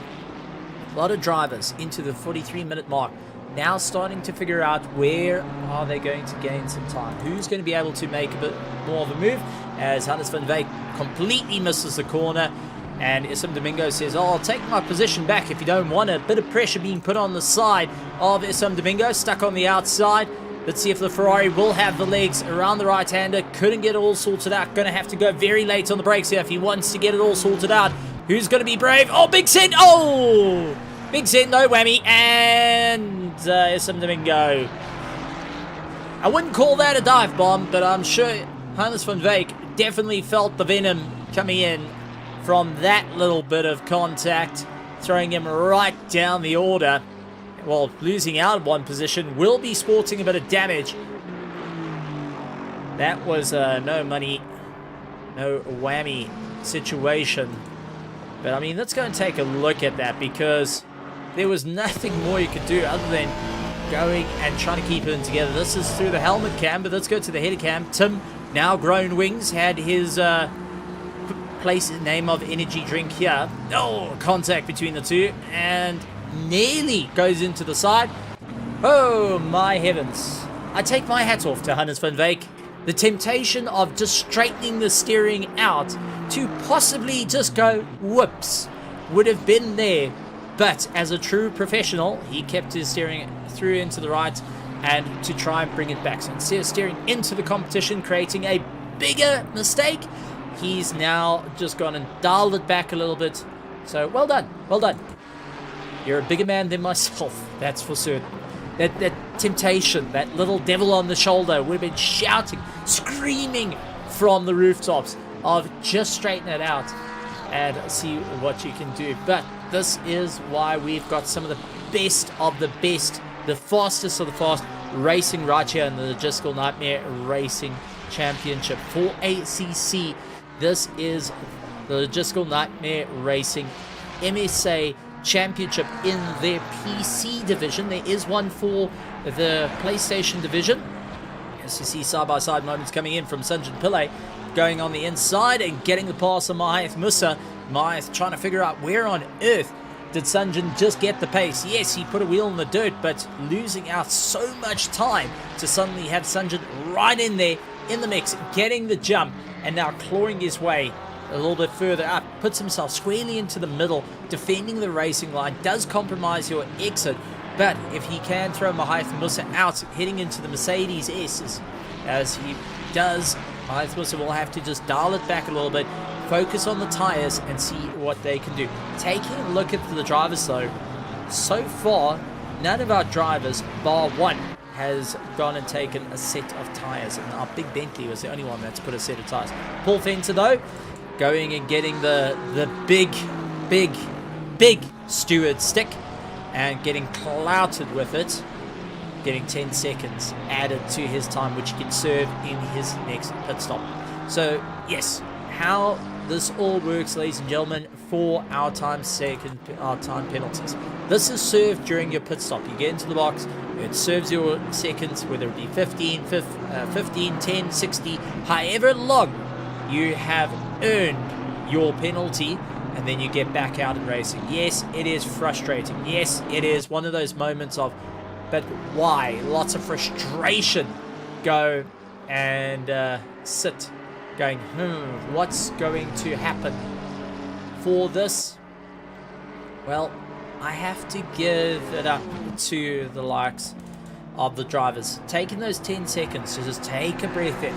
A lot of drivers into the 43-minute mark, now starting to figure out where are they going to gain some time. Who's going to be able to make a bit more of a move, as Hannes van Wijk completely misses the corner. And Isam Domingo says, I'll take my position back if you don't want it. A bit of pressure being put on the side of Isam Domingo, stuck on the outside. Let's see if the Ferrari will have the legs around the right-hander. Couldn't get it all sorted out. Going to have to go very late on the brakes here if he wants to get it all sorted out. Who's going to be brave? Oh, big send! Oh! Big send, no whammy. And Isam Domingo. I wouldn't call that a dive bomb, but I'm sure Hannes van Wijk definitely felt the venom coming in from that little bit of contact, throwing him right down the order. Well, losing out one position, will be sporting a bit of damage. That was no money, no whammy situation. But I mean, let's go and take a look at that, because there was nothing more you could do other than going and trying to keep it together. This is through the helmet cam, but let's go to the header cam. Tim, now grown wings, had his place name of energy drink here. Oh, contact between the two, and nearly goes into the side. Oh my heavens. I take my hat off to Hannes van Wijk. The temptation of just straightening the steering out to possibly just go whoops would have been there, but as a true professional, he kept his steering through into the right and to try and bring it back. So instead of steering into the competition, creating a bigger mistake, he's now just gone and dialed it back a little bit. So well done, well done. You're a bigger man than myself, that's for certain. That temptation, that little devil on the shoulder would have been shouting, screaming from the rooftops of just straighten it out and see what you can do. But this is why we've got some of the best, the fastest of the fast racing right here in the Logistical Nightmare Racing Championship. For ACC, this is the Logistical Nightmare Racing MSA Championship in their PC division. There is one for the PlayStation division. As you see, side-by-side moments coming in from Sanjin Pillay, going on the inside and getting the pass on Mahath Musa. Mahath trying to figure out where on earth did Sanjin just get the pace. Yes, he put a wheel in the dirt, but losing out so much time to suddenly have Sanjin right in there, in the mix, getting the jump, and now clawing his way a little bit further up, puts himself squarely into the middle, defending the racing line, does compromise your exit, but if he can throw Mahath Musa out, heading into the Mercedes S's, as he does, Mahath Musa will have to just dial it back a little bit, focus on the tyres and see what they can do. Taking a look at the drivers though, so far, none of our drivers, bar one, has gone and taken a set of tyres, and our big Bentley was the only one that's put a set of tyres. Paul Fenter though, going and getting the big steward stick and getting clouted with it, getting 10 seconds added to his time, which he can serve in his next pit stop. So yes, how this all works, ladies and gentlemen, for our time penalties. This is served during your pit stop. You get into the box, it serves your seconds, whether it be 15, 10, 60, however long you have earned your penalty, and then you get back out and racing. Yes, it is frustrating. Yes, it is one of those moments of, but why? Lots of frustration. Go and sit going, what's going to happen for this? Well, I have to give it up to the likes of the drivers. Taking those 10 seconds to just take a breath in,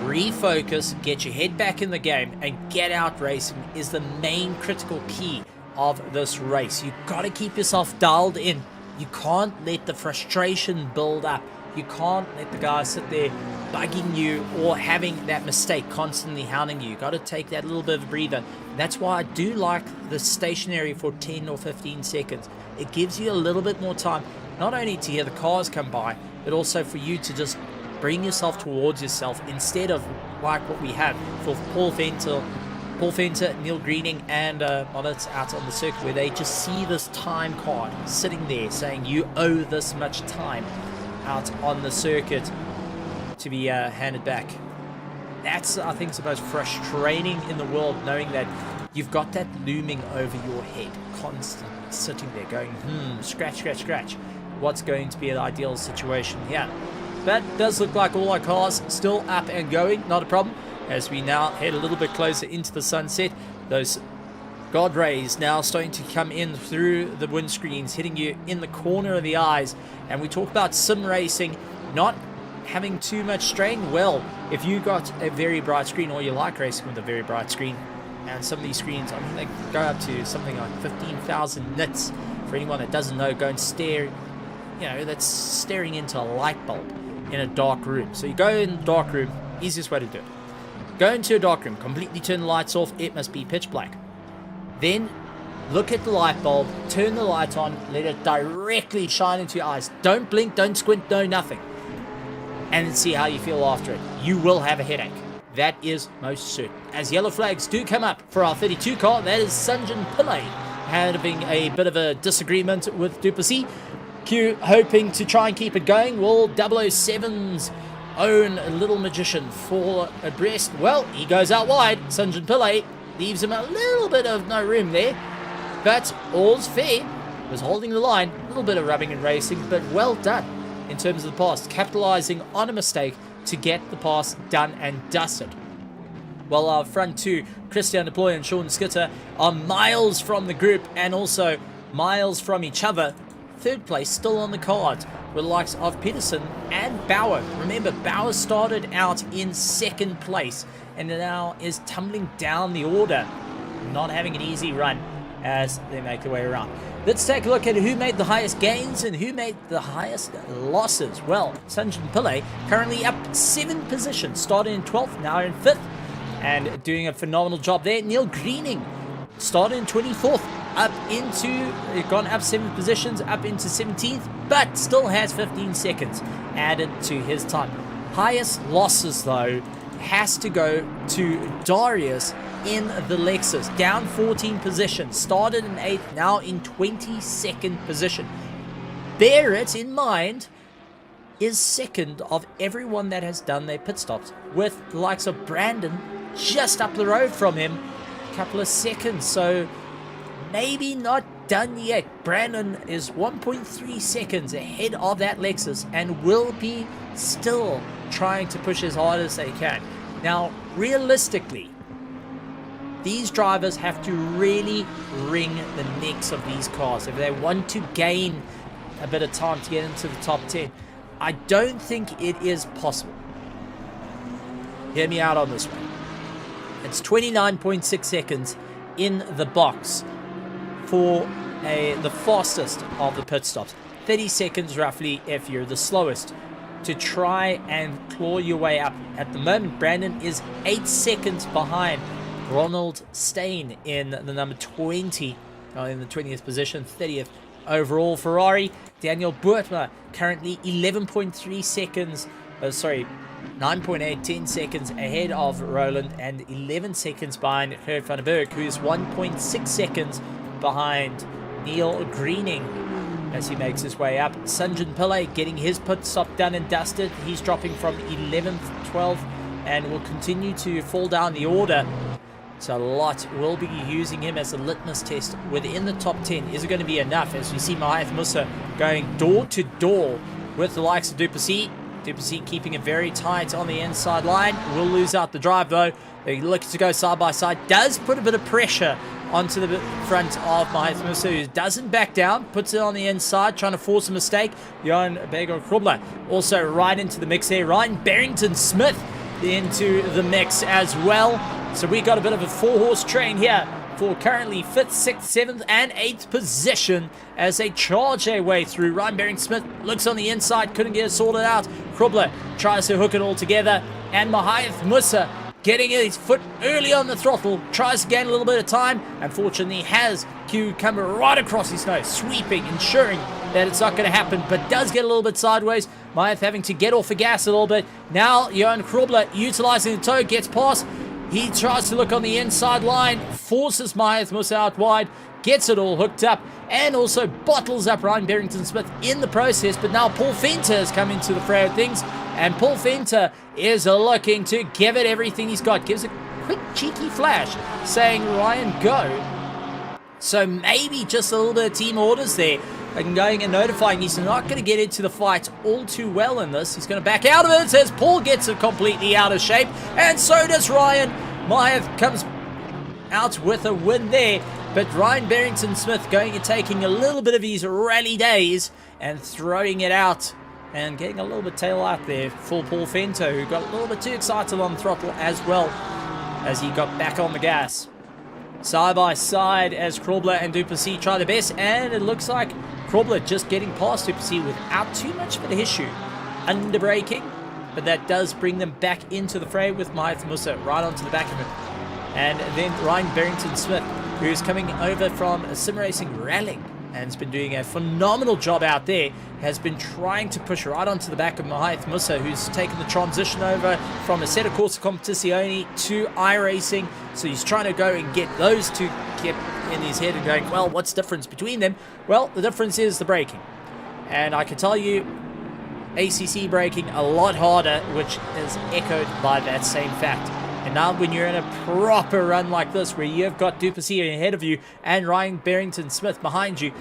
refocus, get your head back in the game, and get out racing is the main critical key of this race. You've got to keep yourself dialed in. You can't let the frustration build up. You can't let the guys sit there bugging you or having that mistake constantly hounding you. You've got to take that little bit of a breather. That's why I do like the stationary for 10 or 15 seconds. It gives you a little bit more time, not only to hear the cars come by, but also for you to just bring yourself towards yourself, instead of like what we have for Paul Fenter, Neil Greening, and Monitz out on the circuit, where they just see this time card sitting there saying you owe this much time out on the circuit to be handed back. That's, I think, the most frustrating in the world, knowing that you've got that looming over your head, constantly sitting there going, scratch. What's going to be an ideal situation here? That does look like all our cars still up and going, not a problem. As we now head a little bit closer into the sunset, those God rays now starting to come in through the windscreens, hitting you in the corner of the eyes. And we talk about sim racing not having too much strain. Well, if you got a very bright screen, or you like racing with a very bright screen, and some of these screens, I mean, they go up to something like 15,000 nits. For anyone that doesn't know, go and stare, that's staring into a light bulb in a dark room. So you go in the dark room, easiest way to do it. Go into a dark room, completely turn the lights off, it must be pitch black. Then look at the light bulb, turn the light on, let it directly shine into your eyes. Don't blink, don't squint, no nothing. And see how you feel after it. You will have a headache. That is most certain. As yellow flags do come up for our 32 car, that is Sanjin Pillay having a bit of a disagreement with Duplessis. Q hoping to try and keep it going. Will 007's own little magician fall abreast? Well, he goes out wide. Sanjin Pillay leaves him a little bit of no room there. But all's fair. Was holding the line. A little bit of rubbing and racing, but well done in terms of the pass. Capitalizing on a mistake to get the pass done and dusted. Well, our front two, Christian Deploy and Sean Skitter, are miles from the group and also miles from each other. Third place still on the cards with the likes of Peterson and Bauer. Remember, Bauer started out in second place and now is tumbling down the order, not having an easy run. as they make their way around. Let's take a look at who made the highest gains and who made the highest losses. Well, Sanjin Pillay currently up 7 positions, started in 12th, now in 5th, and doing a phenomenal job there. Neil Greening started in 24th, gone up 7 positions, up into 17th, but still has 15 seconds added to his time. Highest losses, though, has to go to Darius in the Lexus, down 14 positions, started in 8th, now in 22nd position. Bear it in mind, is second of everyone that has done their pit stops, with the likes of Brandon just up the road from him, a couple of seconds, so maybe not done yet. Brandon is 1.3 seconds ahead of that Lexus and will be still trying to push as hard as they can. Now, realistically, these drivers have to really wring the necks of these cars if they want to gain a bit of time to get into the top 10. I don't think it is possible. Hear me out on this one. It's 29.6 seconds in the box for the fastest of the pit stops. 30 seconds roughly if you're the slowest, to try and claw your way up. At the moment, Brandon is 8 seconds behind Ronald Stain in the number 20, in the 20th position, 30th overall Ferrari. Daniel Boertma currently 11.3 seconds, 9.8, 10 seconds ahead of Roland, and 11 seconds behind Gert van den Berg, who is 1.6 seconds behind Neil Greening as he makes his way up. Sanjin Pillay getting his pit stop done and dusted. He's dropping from 11th, 12th, and will continue to fall down the order. So a lot will be using him as a litmus test within the top 10. Is it going to be enough? As we see Mahath Musa going door to door with the likes of Duplessis. Duplessis keeping it very tight on the inside line. Will lose out the drive though. They're looking to go side by side. Does put a bit of pressure onto the front of Mahath Musa, who doesn't back down. Puts it on the inside, trying to force a mistake. Johan Bego Krubler also right into the mix there. Ryan Barrington-Smith into the mix as well. So we got a bit of a 4-horse train here for currently 5th, 6th, 7th, and 8th position as they charge their way through. Ryan Barrington-Smith looks on the inside, couldn't get it sorted out. Krubler tries to hook it all together, and Mahath Musa getting his foot early on the throttle, tries to gain a little bit of time. Unfortunately, has Q come right across his nose, sweeping, ensuring that it's not going to happen, but does get a little bit sideways. Mahath having to get off the gas a little bit. Now, Johan Krubler utilizing the toe, gets past. He tries to look on the inside line, forces Mahath Musa out wide, gets it all hooked up, and also bottles up Ryan Barrington-Smith in the process. But now Paul Venter has come into the fray of things, and Paul Venter is looking to give it everything he's got. Gives a quick cheeky flash saying, Ryan, go. So maybe just a little bit of team orders there, and going and notifying he's not going to get into the fight all too well in this. He's going to back out of it as Paul gets it completely out of shape, and so does Ryan. Mahath comes out with a win there, but Ryan Barrington-Smith going and taking a little bit of his rally days and throwing it out and getting a little bit tail out there for Paul Venter, who got a little bit too excited on the throttle as well as he got back on the gas. Side by side as Krubler and Duplessis try their best, and it looks like Krubler just getting past Duplessis without too much of an issue. Under braking, but that does bring them back into the fray with Mahath Musa right onto the back of him. And then Ryan Barrington-Smith, who's coming over from Sim Racing Rallying and has been doing a phenomenal job out there, has been trying to push right onto the back of Mahath Musa, who's taken the transition over from Assetto Corsa Competizione to iRacing. So he's trying to go and get those two kept in his head and going, well, what's the difference between them? Well, the difference is the braking. And I can tell you, ACC braking a lot harder, which is echoed by that same fact. And now when you're in a proper run like this, where you've got Duplessis ahead of you and Ryan Barrington-Smith behind you,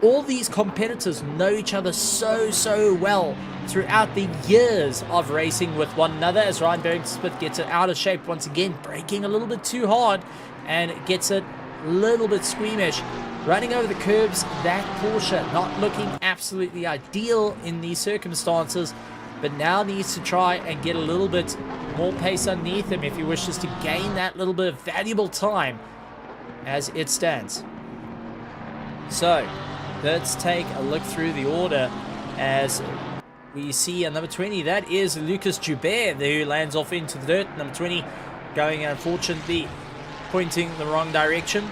all these competitors know each other so well throughout the years of racing with one another, as Ryan Barrington-Smith gets it out of shape once again, braking a little bit too hard and gets it a little bit squeamish. Running over the curbs, that Porsche not looking absolutely ideal in these circumstances, but now needs to try and get a little bit more pace underneath him if he wishes to gain that little bit of valuable time as it stands. So let's take a look through the order as we see a number 20. That is Lucas Joubert, who lands off into the dirt. Number 20 going, unfortunately, pointing the wrong direction.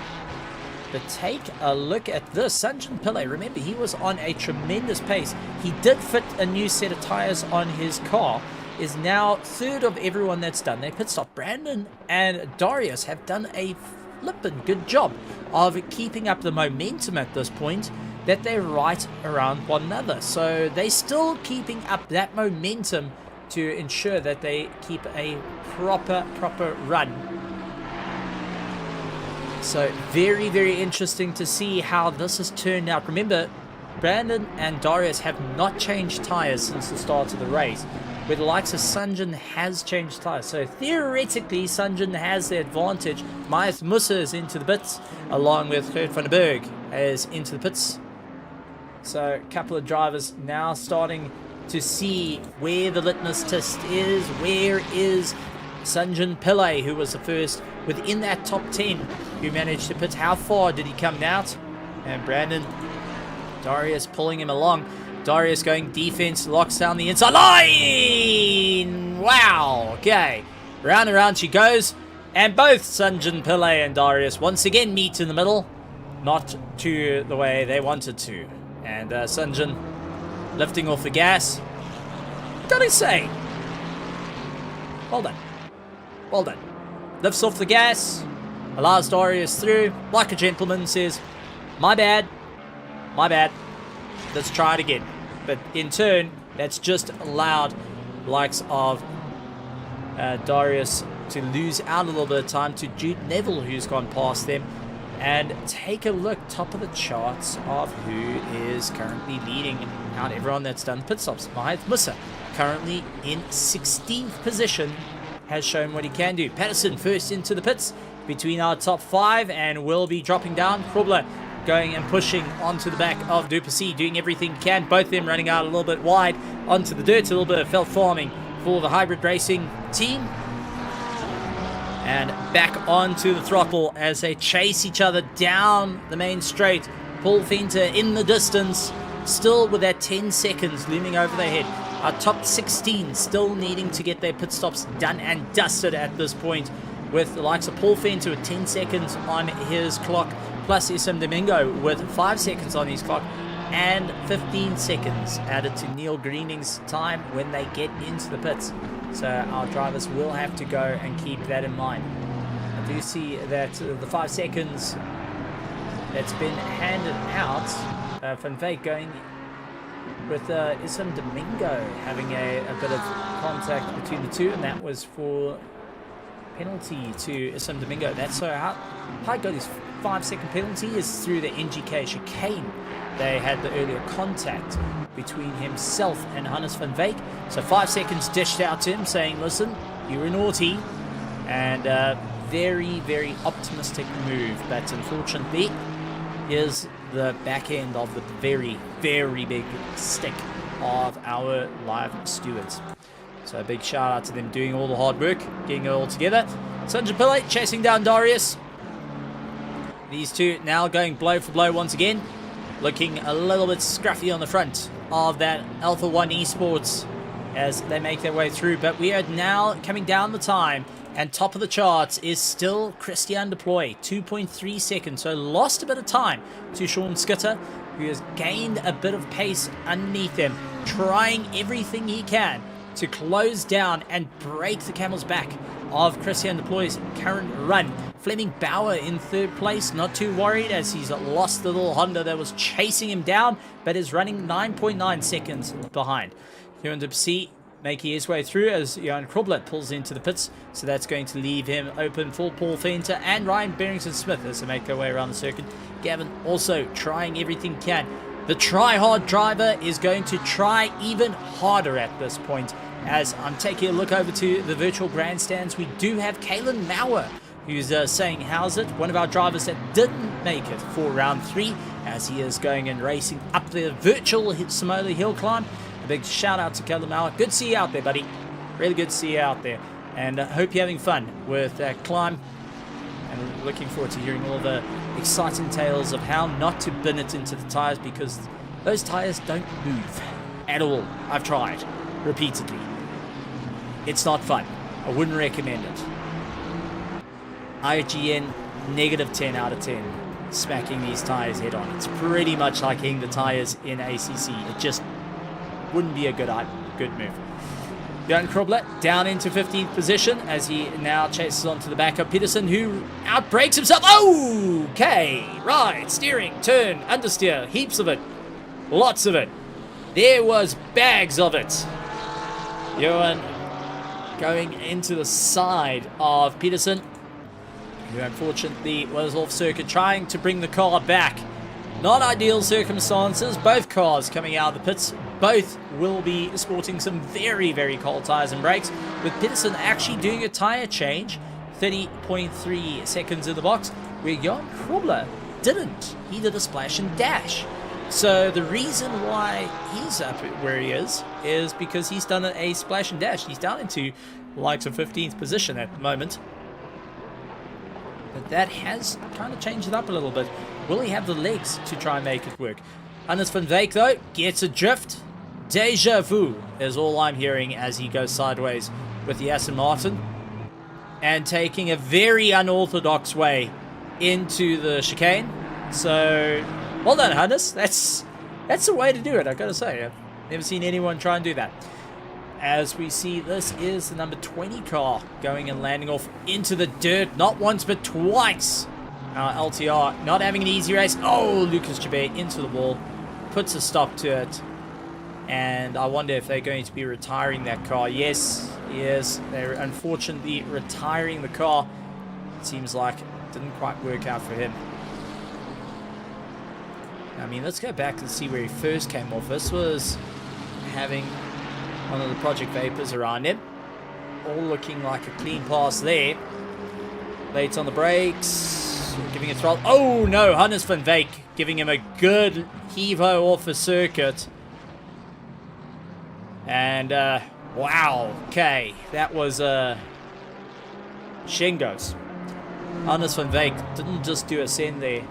But take a look at this. Sanjin Pillay, remember, he was on a tremendous pace. He did fit a new set of tires on his car. Is now third of everyone that's done their pit stop. Brandon and Darius have done a flippin' good job of keeping up the momentum at this point, that they're right around one another. So they're still keeping up that momentum to ensure that they keep a proper run. So very, very interesting to see how this has turned out. Remember, Brandon and Darius have not changed tires since the start of the race, where the likes of Sanjin has changed tires. So theoretically, Sanjin has the advantage. Myers Musa is into the pits, along with Gert van den Berg is into the pits. So a couple of drivers now starting to see where the litmus test is. Where is Sanjin Pillay, who was the first within that top 10 who managed to pit? How far did he come out? And Brandon, Darius pulling him along. Darius going defense, locks down the inside line. Wow. Okay. Round and round she goes. And both Sanjin Pillay and Darius once again meet in the middle. Not to the way they wanted to. And Sanjin lifting off the gas. Gotta say, well done. Well done. Lifts off the gas. Allows Darius through. Like a gentleman, says, my bad. My bad. Let's try it again. But in turn, that's just allowed the likes of Darius to lose out a little bit of time to Jude Neville, who's gone past them. And take a look, top of the charts, of who is currently leading out everyone that's done pit stops. Myers Musa, currently in 16th position, has shown what he can do. Patterson first into the pits between our top 5 and will be dropping down. Krobler going and pushing onto the back of Duplessis, doing everything he can. Both of them running out a little bit wide onto the dirt. A little bit of felt farming for the hybrid racing team. And back onto the throttle as they chase each other down the main straight. Paul Fenter in the distance, still with that 10 seconds looming over their head. Our top 16 still needing to get their pit stops done and dusted at this point, with the likes of Paul Fenter with 10 seconds on his clock, plus SM Domingo with 5 seconds on his clock, and 15 seconds added to Neil Greening's time when they get into the pits. So our drivers will have to go and keep that in mind. I do see that the 5 seconds that's been handed out, Van Veek going with Isam Domingo having a bit of contact between the two, and that was for penalty to Isam Domingo. That's so how I got his 5-second penalty is through the NGK chicane. They had the earlier contact between himself and Hannes van Veek. So 5 seconds dished out to him saying, listen, you were naughty. And very, very optimistic move. But unfortunately, is the back end of the very, very big stick of our live stewards. So a big shout out to them doing all the hard work, getting it all together. Sanjay Pillay chasing down Darius. These two now going blow for blow once again. Looking a little bit scruffy on the front of that Alpha 1 Esports as they make their way through. But we are now coming down the time, and top of the charts is still Christian Deploy, 2.3 seconds. So lost a bit of time to Sean Skitter, who has gained a bit of pace underneath him, trying everything he can to close down and break the camel's back of Christian Deploy's current run. Fleming Bauer in third place, not too worried as he's lost the little Honda that was chasing him down, but is running 9.9 seconds behind. Johan Duplessis making his way through as Johan Krobler pulls into the pits, so that's going to leave him open for Paul Fenter and Ryan Barrington-Smith as they make their way around the circuit. Gavin also trying everything he can. The try-hard driver is going to try even harder at this point. As I'm taking a look over to the virtual grandstands, we do have Kalen Mauer, who's saying, how's it? One of our drivers that didn't make it for round 3, as he is going and racing up the virtual Samola hill climb. A big shout out to Kalen Mauer. Good to see you out there, buddy. Really good to see you out there. And hope you're having fun with that climb. And looking forward to hearing all the exciting tales of how not to bin it into the tires, because those tires don't move at all. I've tried repeatedly. It's not fun. I wouldn't recommend it. IGN, -10 out of 10. Smacking these tires head on. It's pretty much like hitting the tires in ACC. It just wouldn't be a good move. Jan Krobler down into 15th position as he now chases onto the back of Peterson, who outbrakes himself. Okay, right, steering, turn, understeer, heaps of it, lots of it. There was bags of it. Johan going into the side of Peterson, who unfortunately was off circuit, trying to bring the car back. Not ideal circumstances. Both cars coming out of the pits. Both will be sporting some very, very cold tires and brakes, with Peterson actually doing a tire change, 30.3 seconds in the box, where Jan Krobler didn't. He did a splash and dash. So the reason why he's up where he is because he's done a splash and dash. He's down into the likes of 15th position at the moment. But that has kind of changed it up a little bit. Will he have the legs to try and make it work? Hannes van Wyk, though, gets a drift. Deja vu is all I'm hearing as he goes sideways with the Aston Martin. And taking a very unorthodox way into the chicane. So, well done, Hannes. That's the way to do it, I've got to say. I've never seen anyone try and do that. As we see, this is the number 20 car going and landing off into the dirt, not once but twice. LTR not having an easy race. Oh, Lucas Chabert into the wall, puts a stop to it. And I wonder if they're going to be retiring that car. Yes, they're unfortunately retiring the car. It seems like it didn't quite work out for him. I mean, let's go back and see where he first came off. This was having one of the Project Vapors around him. All looking like a clean pass there. Late on the brakes. Giving a throttle. Oh no, Hannes van Wyk giving him a good heave-ho off the circuit. And, wow. Okay, that was, Shingos. Hannes van Wyk didn't just do a send there.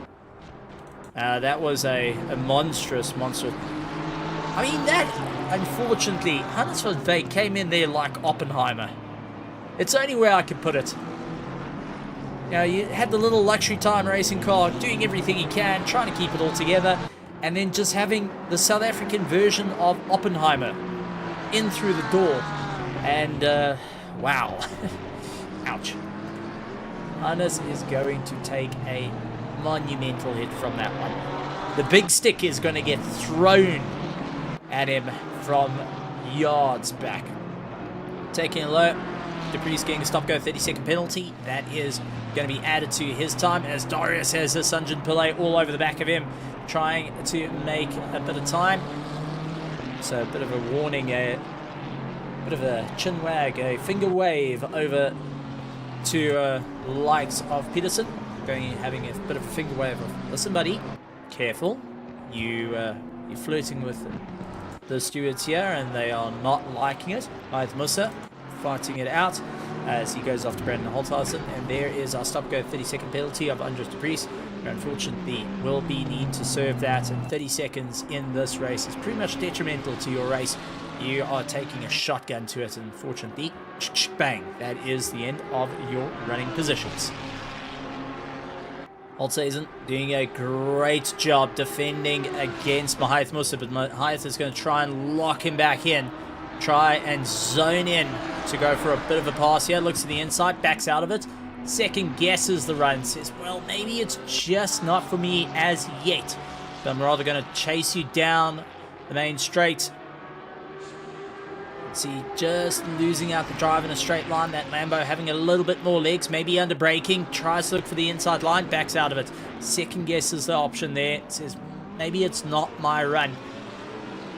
That was a monstrous. I mean, that, unfortunately, Hannes van Wyk came in there like Oppenheimer. It's the only way I can put it. You know, you had the little luxury time racing car doing everything he can, trying to keep it all together, and then just having the South African version of Oppenheimer in through the door. And, wow. Ouch. Hannes is going to take a monumental hit from that one. The big stick is going to get thrown at him from yards back. Taking a low. Dupree's getting a stop-go 30-second penalty. That is going to be added to his time as Darius has a Sunjin Pillay all over the back of him, trying to make a bit of time. So a bit of a warning, a bit of a chin wag, a finger wave over to likes of Peterson, having a bit of a finger wave of, listen buddy, careful, you're flirting with the stewards here and they are not liking it. Ayat Musa fighting it out as he goes off to Brandon Holthausen, and there is our stop-go 30-second penalty of Andres de Vries, who unfortunately will be needing to serve that, and 30 seconds in this race is pretty much detrimental to your race. You are taking a shotgun to it, and unfortunately, bang, that is the end of your running positions. Holthausen doing a great job defending against Mahath Musa, but Mahath is going to try and lock him back in. Try and zone in to go for a bit of a pass here. Looks to the inside, backs out of it. Second guesses the run. Says, well, maybe it's just not for me as yet. But I'm rather going to chase you down the main straight. See, just losing out the drive in a straight line. That Lambo having a little bit more legs, maybe under braking. Tries to look for the inside line, backs out of it. Second guesses the option there. Says, maybe it's not my run.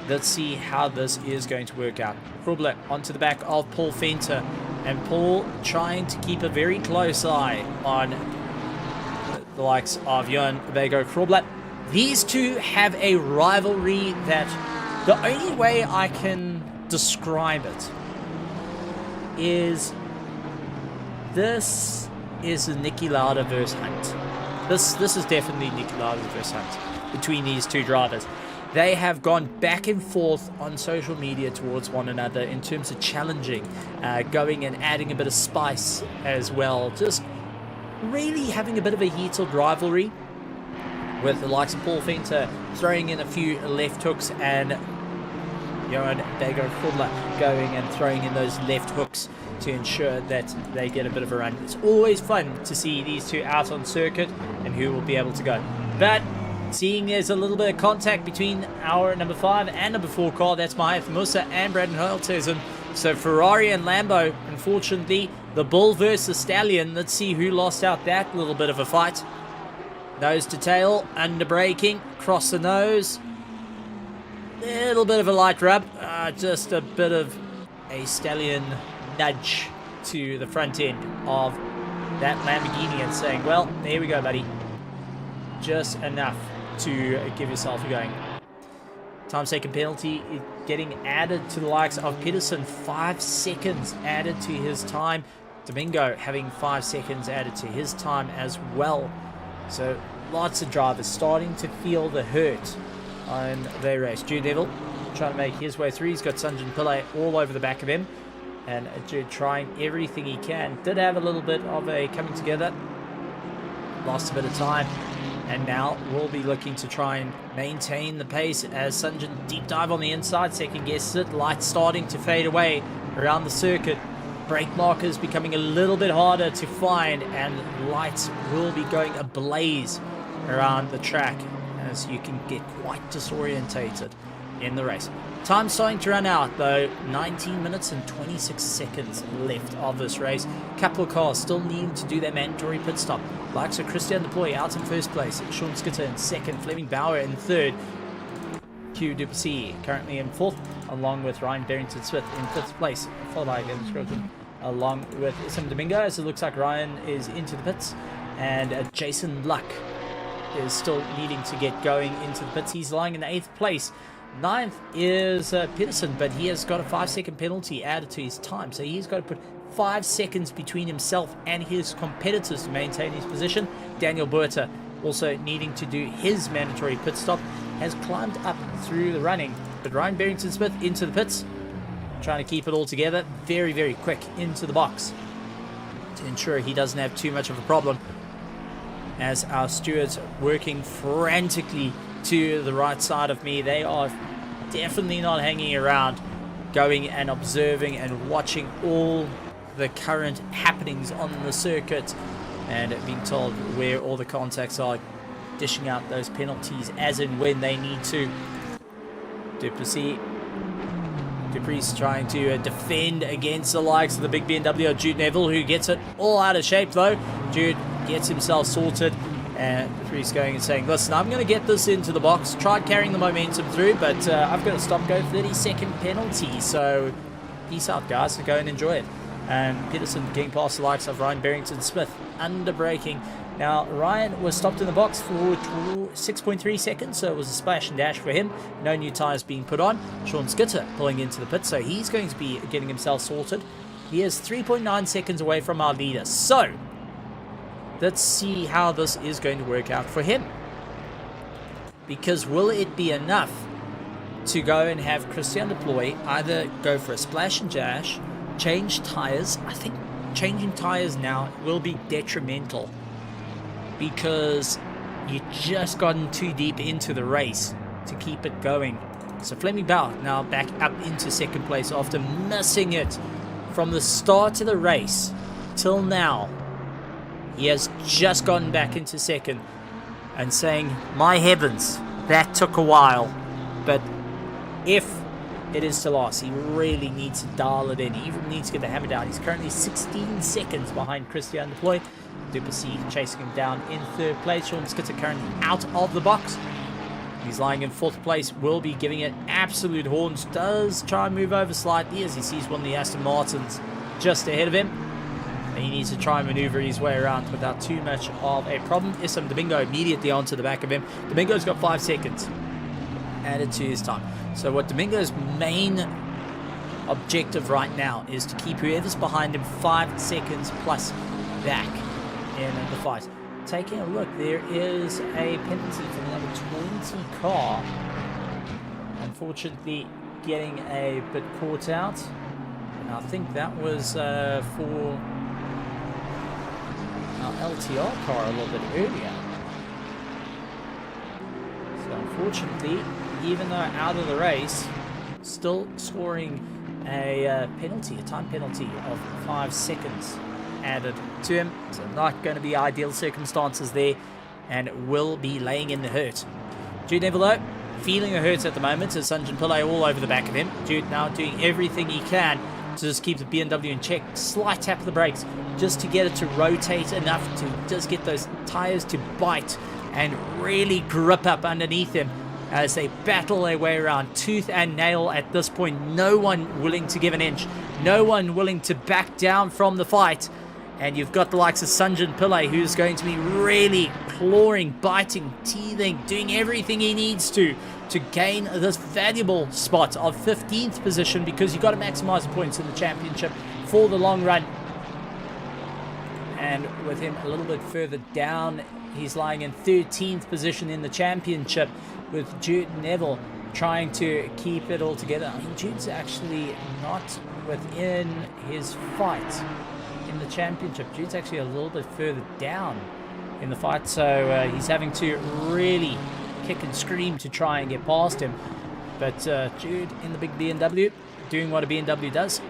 Let's see how this is going to work out. Krobler onto the back of Paul Venter. And Paul trying to keep a very close eye on the likes of Johan Bego Krobler. These two have a rivalry that the only way I can describe it is this is the Niki Lauda versus Hunt. This is definitely Niki Lauda versus Hunt between these two drivers. They have gone back and forth on social media towards one another in terms of challenging, going and adding a bit of spice as well. Just really having a bit of a heated rivalry, with the likes of Paul Fenter throwing in a few left hooks and Johan Bago Fudler going and throwing in those left hooks to ensure that they get a bit of a run. It's always fun to see these two out on circuit and who will be able to go. But seeing there's a little bit of contact between our number 5 and number 4 car, that's Mahath Musa and Braden Holtesen. So Ferrari and Lambo, unfortunately, the bull versus stallion. Let's see who lost out that little bit of a fight. Nose to tail, under braking, cross the nose. Little bit of a light rub, just a bit of a stallion nudge to the front end of that Lamborghini and saying, well, there we go, buddy. Just enough to give yourself a going. Time second penalty getting added to the likes of Pedersen. 5 seconds added to his time. Domingo having 5 seconds added to his time as well. So lots of drivers starting to feel the hurt on their race. Jude Neville trying to make his way through. He's got Sanjan Pillay all over the back of him. And Jude trying everything he can. Did have a little bit of a coming together. Lost a bit of time. And now we'll be looking to try and maintain the pace as Sanjan deep dive on the inside. Second guesses it. Lights starting to fade away around the circuit. Brake markers becoming a little bit harder to find. And lights will be going ablaze around the track, as you can get quite disorientated in the race. Time starting to run out though. 19 minutes and 26 seconds left of this race. Couple of cars still needing to do their mandatory pit stop. Likes of Christian Deploy out in first place. Sean Skitter in second. Fleming Bauer in third. Q Duplessis currently in fourth, along with Ryan Barrington-Smith in fifth place, followed by Gavin Scroton, along with Sam Domingo, as it looks like Ryan is into the pits, and Jason Luck is still needing to get going into the pits. He's lying in 8th place. 9th is Pedersen, but he has got a 5-second penalty added to his time, so he's got to put 5 seconds between himself and his competitors to maintain his position. Daniel Buerta also needing to do his mandatory pit stop, has climbed up through the running, but Ryan Barrington-Smith into the pits, trying to keep it all together, very, very quick into the box to ensure he doesn't have too much of a problem, as our stewards working frantically to the right side of me. They are definitely not hanging around, going and observing and watching all the current happenings on the circuit and being told where all the contacts are, dishing out those penalties as and when they need to. Duplessis trying to defend against the likes of the big BMW of Jude Neville, who gets it all out of shape though. Jude gets himself sorted, and Dupree going and saying, listen, I'm going to get this into the box. Tried carrying the momentum through, but I've got to stop go. 30-second penalty, so peace out guys, so go and enjoy it. And Peterson getting past the likes of Ryan Barrington-Smith, under braking. Now Ryan was stopped in the box for 6.3 seconds, so it was a splash and dash for him. No new tyres being put on. Sean Skitter pulling into the pit, so he's going to be getting himself sorted. He is 3.9 seconds away from our leader, so let's see how this is going to work out for him. Because will it be enough to go and have Christian Deploy either go for a splash and dash, change tyres? I think changing tyres now will be detrimental, because you just gotten too deep into the race to keep it going. So Fleming Bauer now back up into second place after missing it from the start of the race till now. He has just gotten back into second and saying, my heavens, that took a while. But if it is to last, he really needs to dial it in. He even needs to get the hammer down. He's currently 16 seconds behind Christian Deploy. Duplessis chasing him down in third place. Sean Skitter currently out of the box. He's lying in fourth place. Will be giving it absolute horns. Does try and move over slightly as he sees one of the Aston Martins just ahead of him. And he needs to try and maneuver his way around without too much of a problem. Issam Domingo immediately onto the back of him. Domingo's got 5 seconds added to his time. So what Domingo's main objective right now is to keep whoever's behind him 5 seconds plus back. in the fight. Taking a look, there is a penalty for the number 20 car. Unfortunately, getting a bit caught out. And I think that was for our LTR car a little bit earlier. So unfortunately, even though out of the race, still scoring a penalty, a time penalty of 5 seconds added to him. So not going to be ideal circumstances there, and will be laying in the hurt. Jude Neville though, feeling the hurt at the moment, as Sanjin Pillay all over the back of him. Jude now doing everything he can to just keep the BMW in check. Slight tap of the brakes just to get it to rotate enough to just get those tires to bite and really grip up underneath him as they battle their way around tooth and nail at this point. No one willing to give an inch, no one willing to back down from the fight. And you've got the likes of Sanjin Pillay, who's going to be really clawing, biting, teething, doing everything he needs to gain this valuable spot of 15th position, because you've got to maximize the points in the championship for the long run. And with him a little bit further down, he's lying in 13th position in the championship, with Jude Neville trying to keep it all together. I mean, Jude's actually not within his fight in the championship. Jude's actually a little bit further down in the fight, so he's having to really kick and scream to try and get past him. But Jude in the big BMW, doing what a BMW does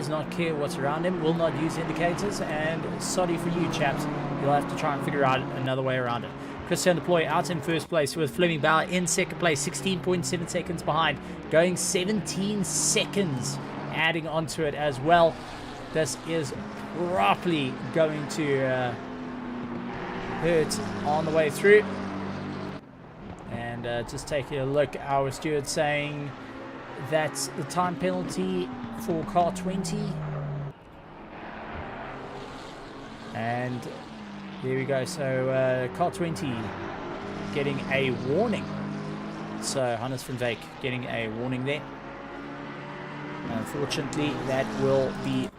not care what's around him, will not use indicators, and sorry for you chaps, you'll have to try and figure out another way around it. Christian Deploy out in first place, with Fleming Bauer in second place, 16.7 seconds behind, going 17 seconds adding onto it as well. This is properly going to hurt on the way through. And just taking a look, our steward saying that's the time penalty for car 20. And there we go. So car 20 getting a warning. So Hannes van Wyk getting a warning there. Unfortunately, that will be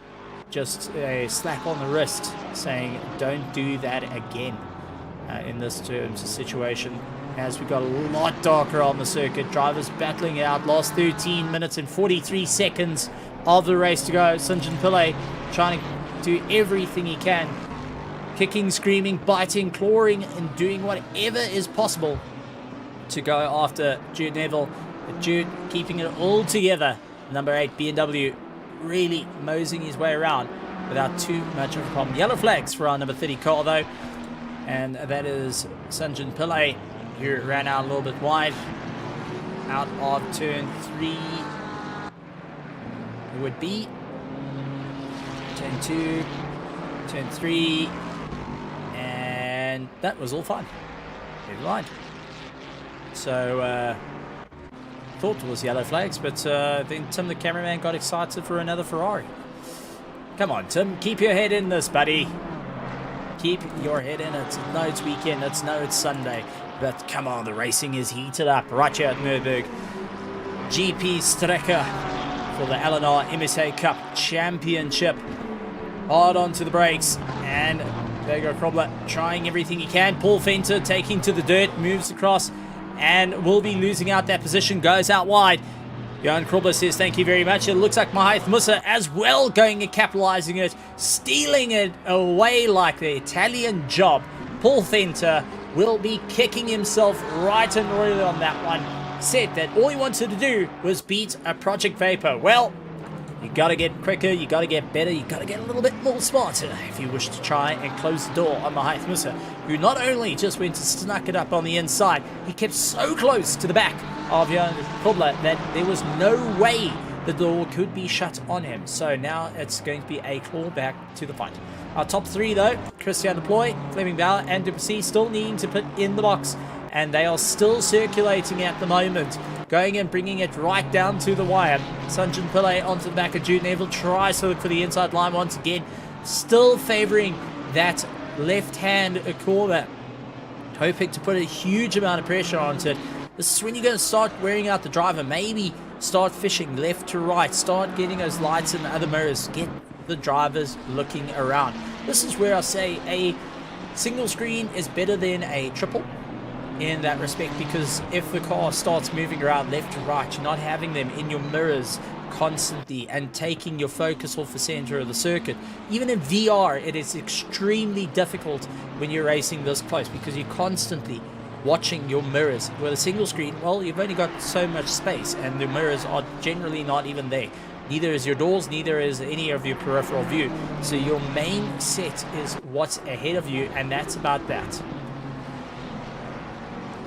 just a slap on the wrist, saying don't do that again in this terms of situation. As we got a lot darker on the circuit, drivers battling it out. Last 13 minutes and 43 seconds of the race to go. Sanjin Pillay trying to do everything he can, kicking, screaming, biting, clawing, and doing whatever is possible to go after Jude Neville. But Jude keeping it all together. Number 8 BMW really moseying his way around without too much of a problem. Yellow flags for our number 30 car though, and that is Sanjin Pillay, who ran out a little bit wide out of turn 3. It would be turn 2, turn 3, and that was all fine. Never mind. So thought it was yellow flags, but then Tim the cameraman got excited for another Ferrari. Come on Tim, keep your head in this, buddy. Keep your head in it. No, it's weekend, it's Sunday, but come on, the racing is heated up right here at Nürburgring. GP Strecker for the LNR MSA Cup Championship. Hard onto the brakes, and there you go, Krobler trying everything he can. Paul Venter taking to the dirt, moves across, and will be losing out that position, goes out wide. Johan Krobler says thank you very much. It looks like Mahath Musa as well going and capitalizing it, stealing it away like the Italian job. Paul Venter will be kicking himself right and royally on that one. Said that all he wanted to do was beat a Project Vapor. Well, you got to get quicker, you got to get better, you got to get a little bit more smarter if you wish to try and close the door on Mahath Musa, who not only just went to snuck it up on the inside, he kept so close to the back of Johan Krobler that there was no way the door could be shut on him. So now it's going to be a claw back to the fight. Our top 3 though, Christian Deploy, Fleming Bauer and Duplessis still needing to put in the box, and they are still circulating at the moment, going and bringing it right down to the wire. Sanjin Pillay onto the back of Jude Neville, tries to look for the inside line once again, still favouring that left-hand corner, hoping to put a huge amount of pressure onto it. This is when you're going to start wearing out the driver, maybe start fishing left to right, start getting those lights in the other mirrors, get the drivers looking around. This is where I say a Single screen is better than a triple in that respect, because if the car starts moving around left to right, you're not having them in your mirrors constantly and taking your focus off the center of the circuit. Even in VR, it is extremely difficult when you're racing this close, because you're constantly watching your mirrors. With a single screen, well, you've only got so much space, and the mirrors are generally not even there. Neither is your doors, neither is any of your peripheral view. So your main set is what's ahead of you, and that's about that.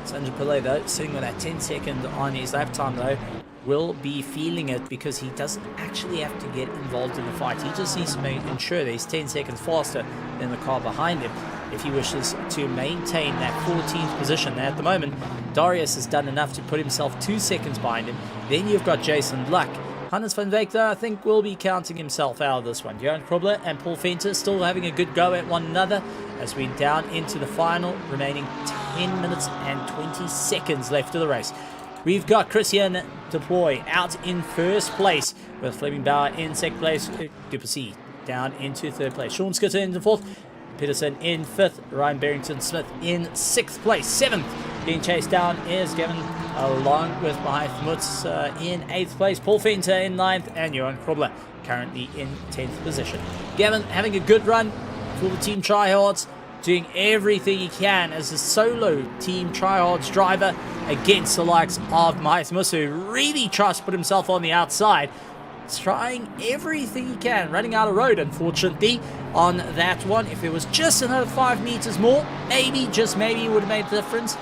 Sanjay Pillay, though, sitting with that 10 seconds on his lap time, though, will be feeling it, because he doesn't actually have to get involved in the fight. He just needs to ensure that he's 10 seconds faster than the car behind him if he wishes to maintain that 14th position. Now, at the moment, Darius has done enough to put himself 2 seconds behind him. Then you've got Jason Luck. Hannes van Veek, though, I think will be counting himself out of this one. Johan Krobler and Paul Venter still having a good go at one another as we're down into the final, remaining 10 minutes and 20 seconds left of the race. We've got Christian Deploy out in first place, with Fleming Bauer in second place, Duplessis down into third place, Sean Skitter in the fourth, Peterson in fifth, Ryan Barrington-Smith in sixth place. Seventh being chased down is Gavin, along with Mahai Mutz in eighth place, Paul Venter in ninth, and Johan Krobler currently in 10th position. Gavin having a good run for the Team Tryhards, doing everything he can as a solo Team Tryhards driver against the likes of Mahai Mutz, who really tries to put himself on the outside. He's trying everything he can, running out of road, unfortunately, on that one. If it was just another 5 meters more, maybe, just maybe, it would have made a difference.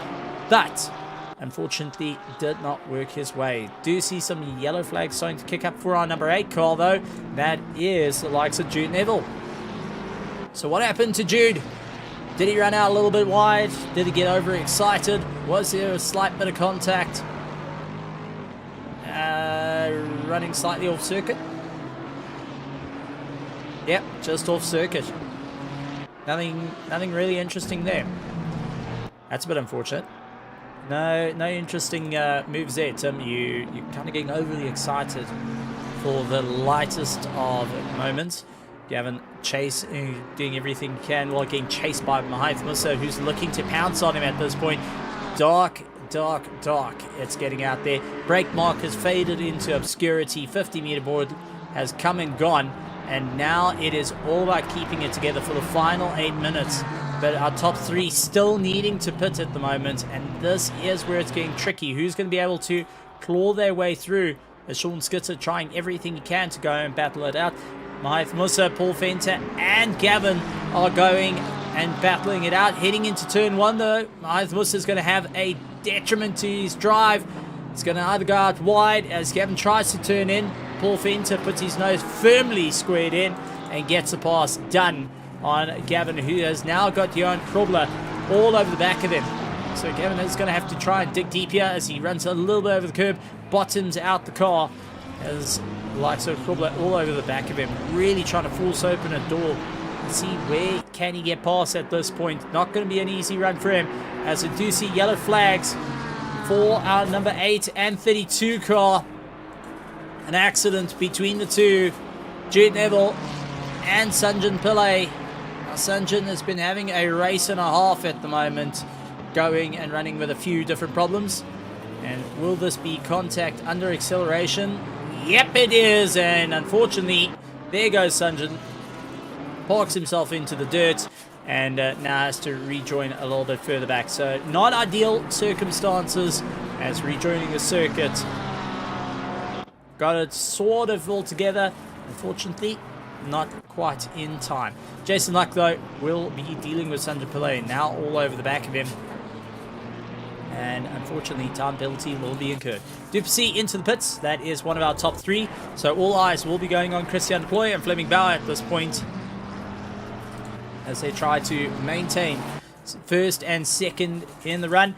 But, unfortunately, did not work his way. Do see some yellow flags starting to kick up for our number 8 car, though. That is the likes of Jude Neville. So what happened to Jude? Did he run out a little bit wide? Did he get overexcited? Was there a slight bit of contact? Running slightly off circuit. Yep, just off circuit. Nothing really interesting there. That's a bit unfortunate. No interesting moves there, Tim. You're kind of getting overly excited for the lightest of moments. Gavin Chase doing everything he can while getting chased by Mahai Musa, who's looking to pounce on him at this point. Dark. It's getting out there. Brake mark has faded into obscurity. 50-meter board has come and gone, and now it is all about keeping it together for the final 8 minutes. But our top 3 still needing to pit at the moment, and this is where it's getting tricky. Who's going to be able to claw their way through, as Sean Skitter trying everything he can to go and battle it out. Mahai Musa, Paul Venter, and Gavin are going and battling it out. Heading into turn 1, though, Mahai Musa is going to have a detriment to his drive. It's going to either go out wide as Gavin tries to turn in. Paul Venter puts his nose firmly squared in and gets a pass done on Gavin, who has now got Johan Krobler all over the back of him. So Gavin is going to have to try and dig deep here as he runs a little bit over the curb, bottoms out the car as likes of Krobler all over the back of him, really trying to force open a door. Let's see where can he get past at this point. Not going to be an easy run for him, as we do see yellow flags for our number 8 and 32 car. An accident between the two, Jude Neville and Sanjan Pillay. Now, Sanjan has been having a race and a half at the moment, going and running with a few different problems. And will this be contact under acceleration? Yep, it is. And unfortunately, there goes Sanjan. Parks himself into the dirt and now has to rejoin a little bit further back. So not ideal circumstances as rejoining the circuit. Got it sort of all together. Unfortunately, not quite in time. Jason Luck, though, will be dealing with Sanjay Pillay now all over the back of him. And unfortunately, time penalty will be incurred. Duplessis into the pits. That is one of our top 3. So all eyes will be going on Christian Deploy and Fleming Bauer at this point, as they try to maintain first and second in the run.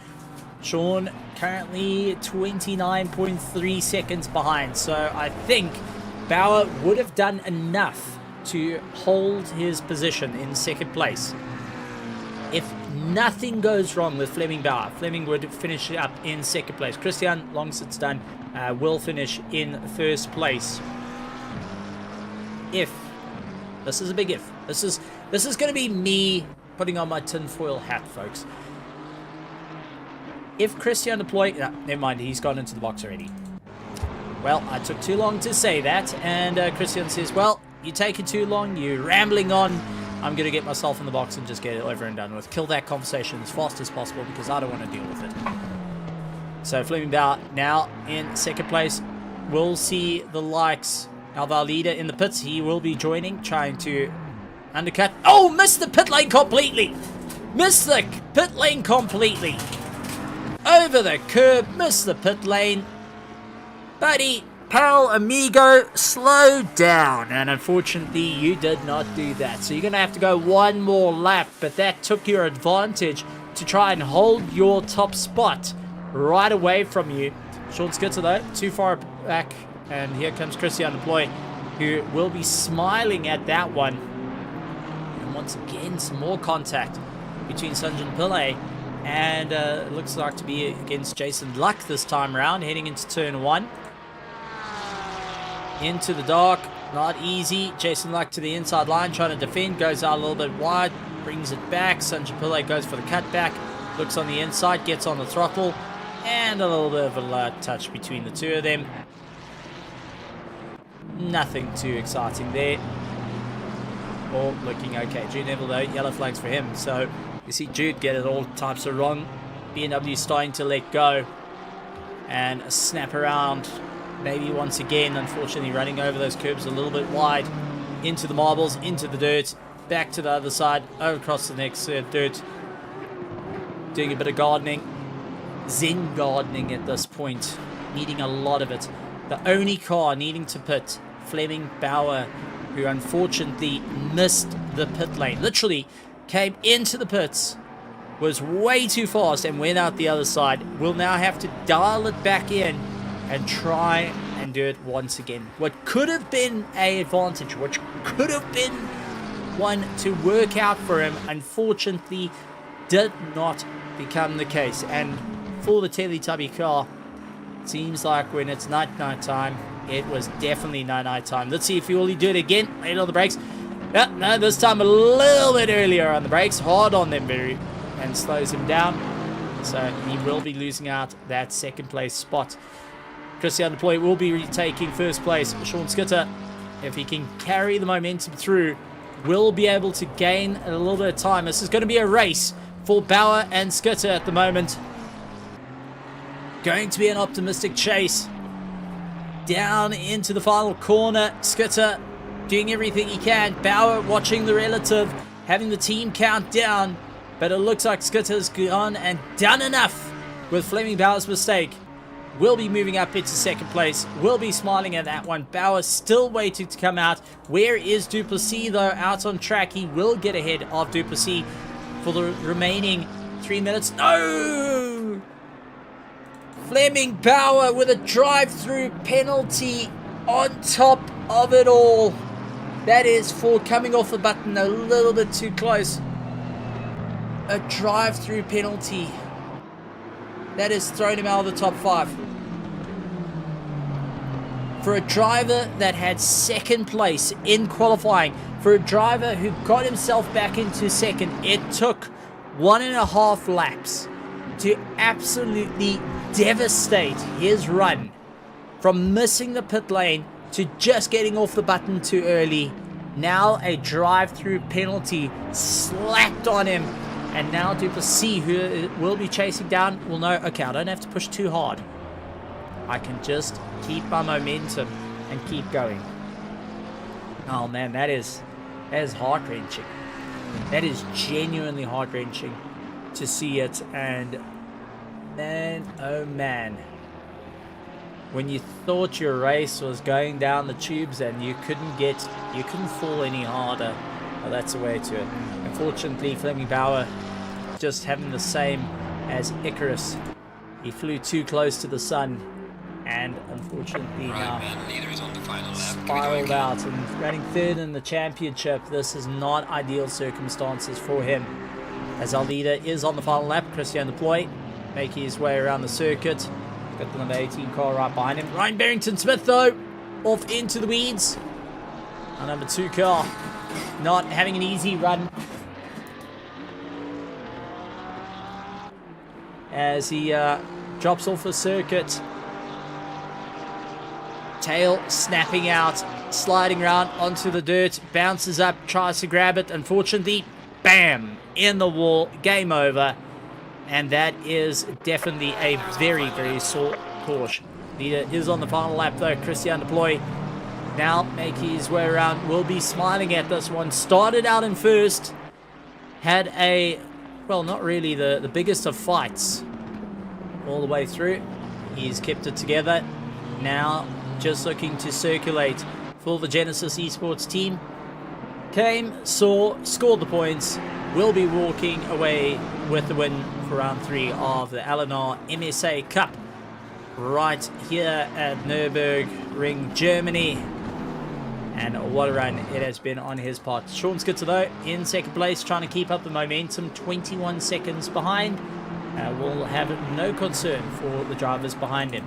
Sean currently 29.3 seconds behind. So I think Bauer would have done enough to hold his position in second place. If nothing goes wrong with Fleming Bauer, Fleming would finish up in second place. Christian, long as it's done, will finish in first place. If, this is a big if, this is going to be me putting on my tinfoil hat, folks. If Christian deploy... No, never mind, he's gone into the box already. Well, I took too long to say that, and Christian says, well, you take it too long, you're rambling on. I'm going to get myself in the box and just get it over and done with. Kill that conversation as fast as possible because I don't want to deal with it. So Fleming Bauer now in second place. We'll see the likes of our leader in the pits. He will be joining, trying to undercut. Oh, missed the pit lane completely. Missed the pit lane completely. Over the curb, missed the pit lane. Buddy, pal, amigo, slow down. And unfortunately, you did not do that. So you're going to have to go one more lap. But that took your advantage to try and hold your top spot right away from you. Sean Skitter, though, too far back. And here comes Christian Deploy, who will be smiling at that one. And once again, some more contact between Sanjan Pillay. And it looks like to be against Jason Luck this time around, heading into turn 1. Into the dark, not easy. Jason Luck to the inside line, trying to defend, goes out a little bit wide, brings it back. Sanjan Pillay goes for the cutback, looks on the inside, gets on the throttle, and a little bit of a light touch between the two of them. Nothing too exciting there. All looking okay. Jude Neville, though, yellow flags for him. So you see Jude get it all types of wrong. BMW starting to let go and a snap around. Maybe once again, unfortunately, running over those curbs a little bit wide. Into the marbles, into the dirt. Back to the other side, over across the next dirt. Doing a bit of gardening. Zen gardening at this point. Needing a lot of it. The only car needing to pit, Fleming Bauer, who unfortunately missed the pit lane. Literally came into the pits, was way too fast and went out the other side. Will now have to dial it back in and try and do it once again. What could have been an advantage, which could have been one to work out for him, unfortunately did not become the case. And for the Teletubby car, it seems like when it's night time, it was definitely night time. Let's see if he will do it again. Late on the brakes. No, this time a little bit earlier on the brakes. Hard on them, and slows him down. So he will be losing out that second place spot. Christian Deploy will be retaking first place. Sean Skitter, if he can carry the momentum through, will be able to gain a little bit of time. This is going to be a race for Bauer and Skitter at the moment. Going to be an optimistic chase. Down into the final corner. Skitter doing everything he can. Bauer watching the relative, having the team count down. But it looks like Skitter's gone and done enough with Fleming Bauer's mistake. Will be moving up into second place. Will be smiling at that one. Bauer still waiting to come out. Where is Duplessis, though? Out on track. He will get ahead of Duplessis for the remaining 3 minutes. No! Fleming Bauer with a drive-through penalty on top of it all. That is for coming off the button a little bit too close. A drive-through penalty. That has thrown him out of the top 5. For a driver that had second place in qualifying, for a driver who got himself back into second, it took 1.5 laps to absolutely devastate his run from missing the pit lane to just getting off the button too early. Now a drive-through penalty slapped on him. And now Duplessis, who will be chasing down, will know, okay, I don't have to push too hard. I can just keep my momentum and keep going. Oh man, that is heart-wrenching. That is genuinely heart-wrenching to see it. And man, oh man, when you thought your race was going down the tubes and you couldn't fall any harder, well, that's the way to it. Unfortunately, Fleming Bauer just having the same as Icarus. He flew too close to the sun and unfortunately now spiraled out and running third in the championship. This is not ideal circumstances for him, as our leader is on the final lap. Christian Deploy making his way around the circuit. Got the number 18 car right behind him. Ryan Barrington Smith, though, off into the weeds. Our number 2 car not having an easy run. as he drops off a circuit. Tail snapping out, sliding around onto the dirt, bounces up, tries to grab it. Unfortunately, bam, in the wall, game over. And that is definitely a very, very sore Porsche. Leader is on the final lap though, Christian Deploy. Now making his way around, will be smiling at this one. Started out in first, had a, well, not really the biggest of fights all the way through. He's kept it together. Now just looking to circulate for the Genesis Esports team. Came, saw, scored the points, will be walking away with the win for round 3 of the LNR MSA Cup right here at Nürburgring, Germany. And what a run it has been on his part. Sean Skitzer, though, in second place, trying to keep up the momentum, 21 seconds behind. Will have no concern for the drivers behind him.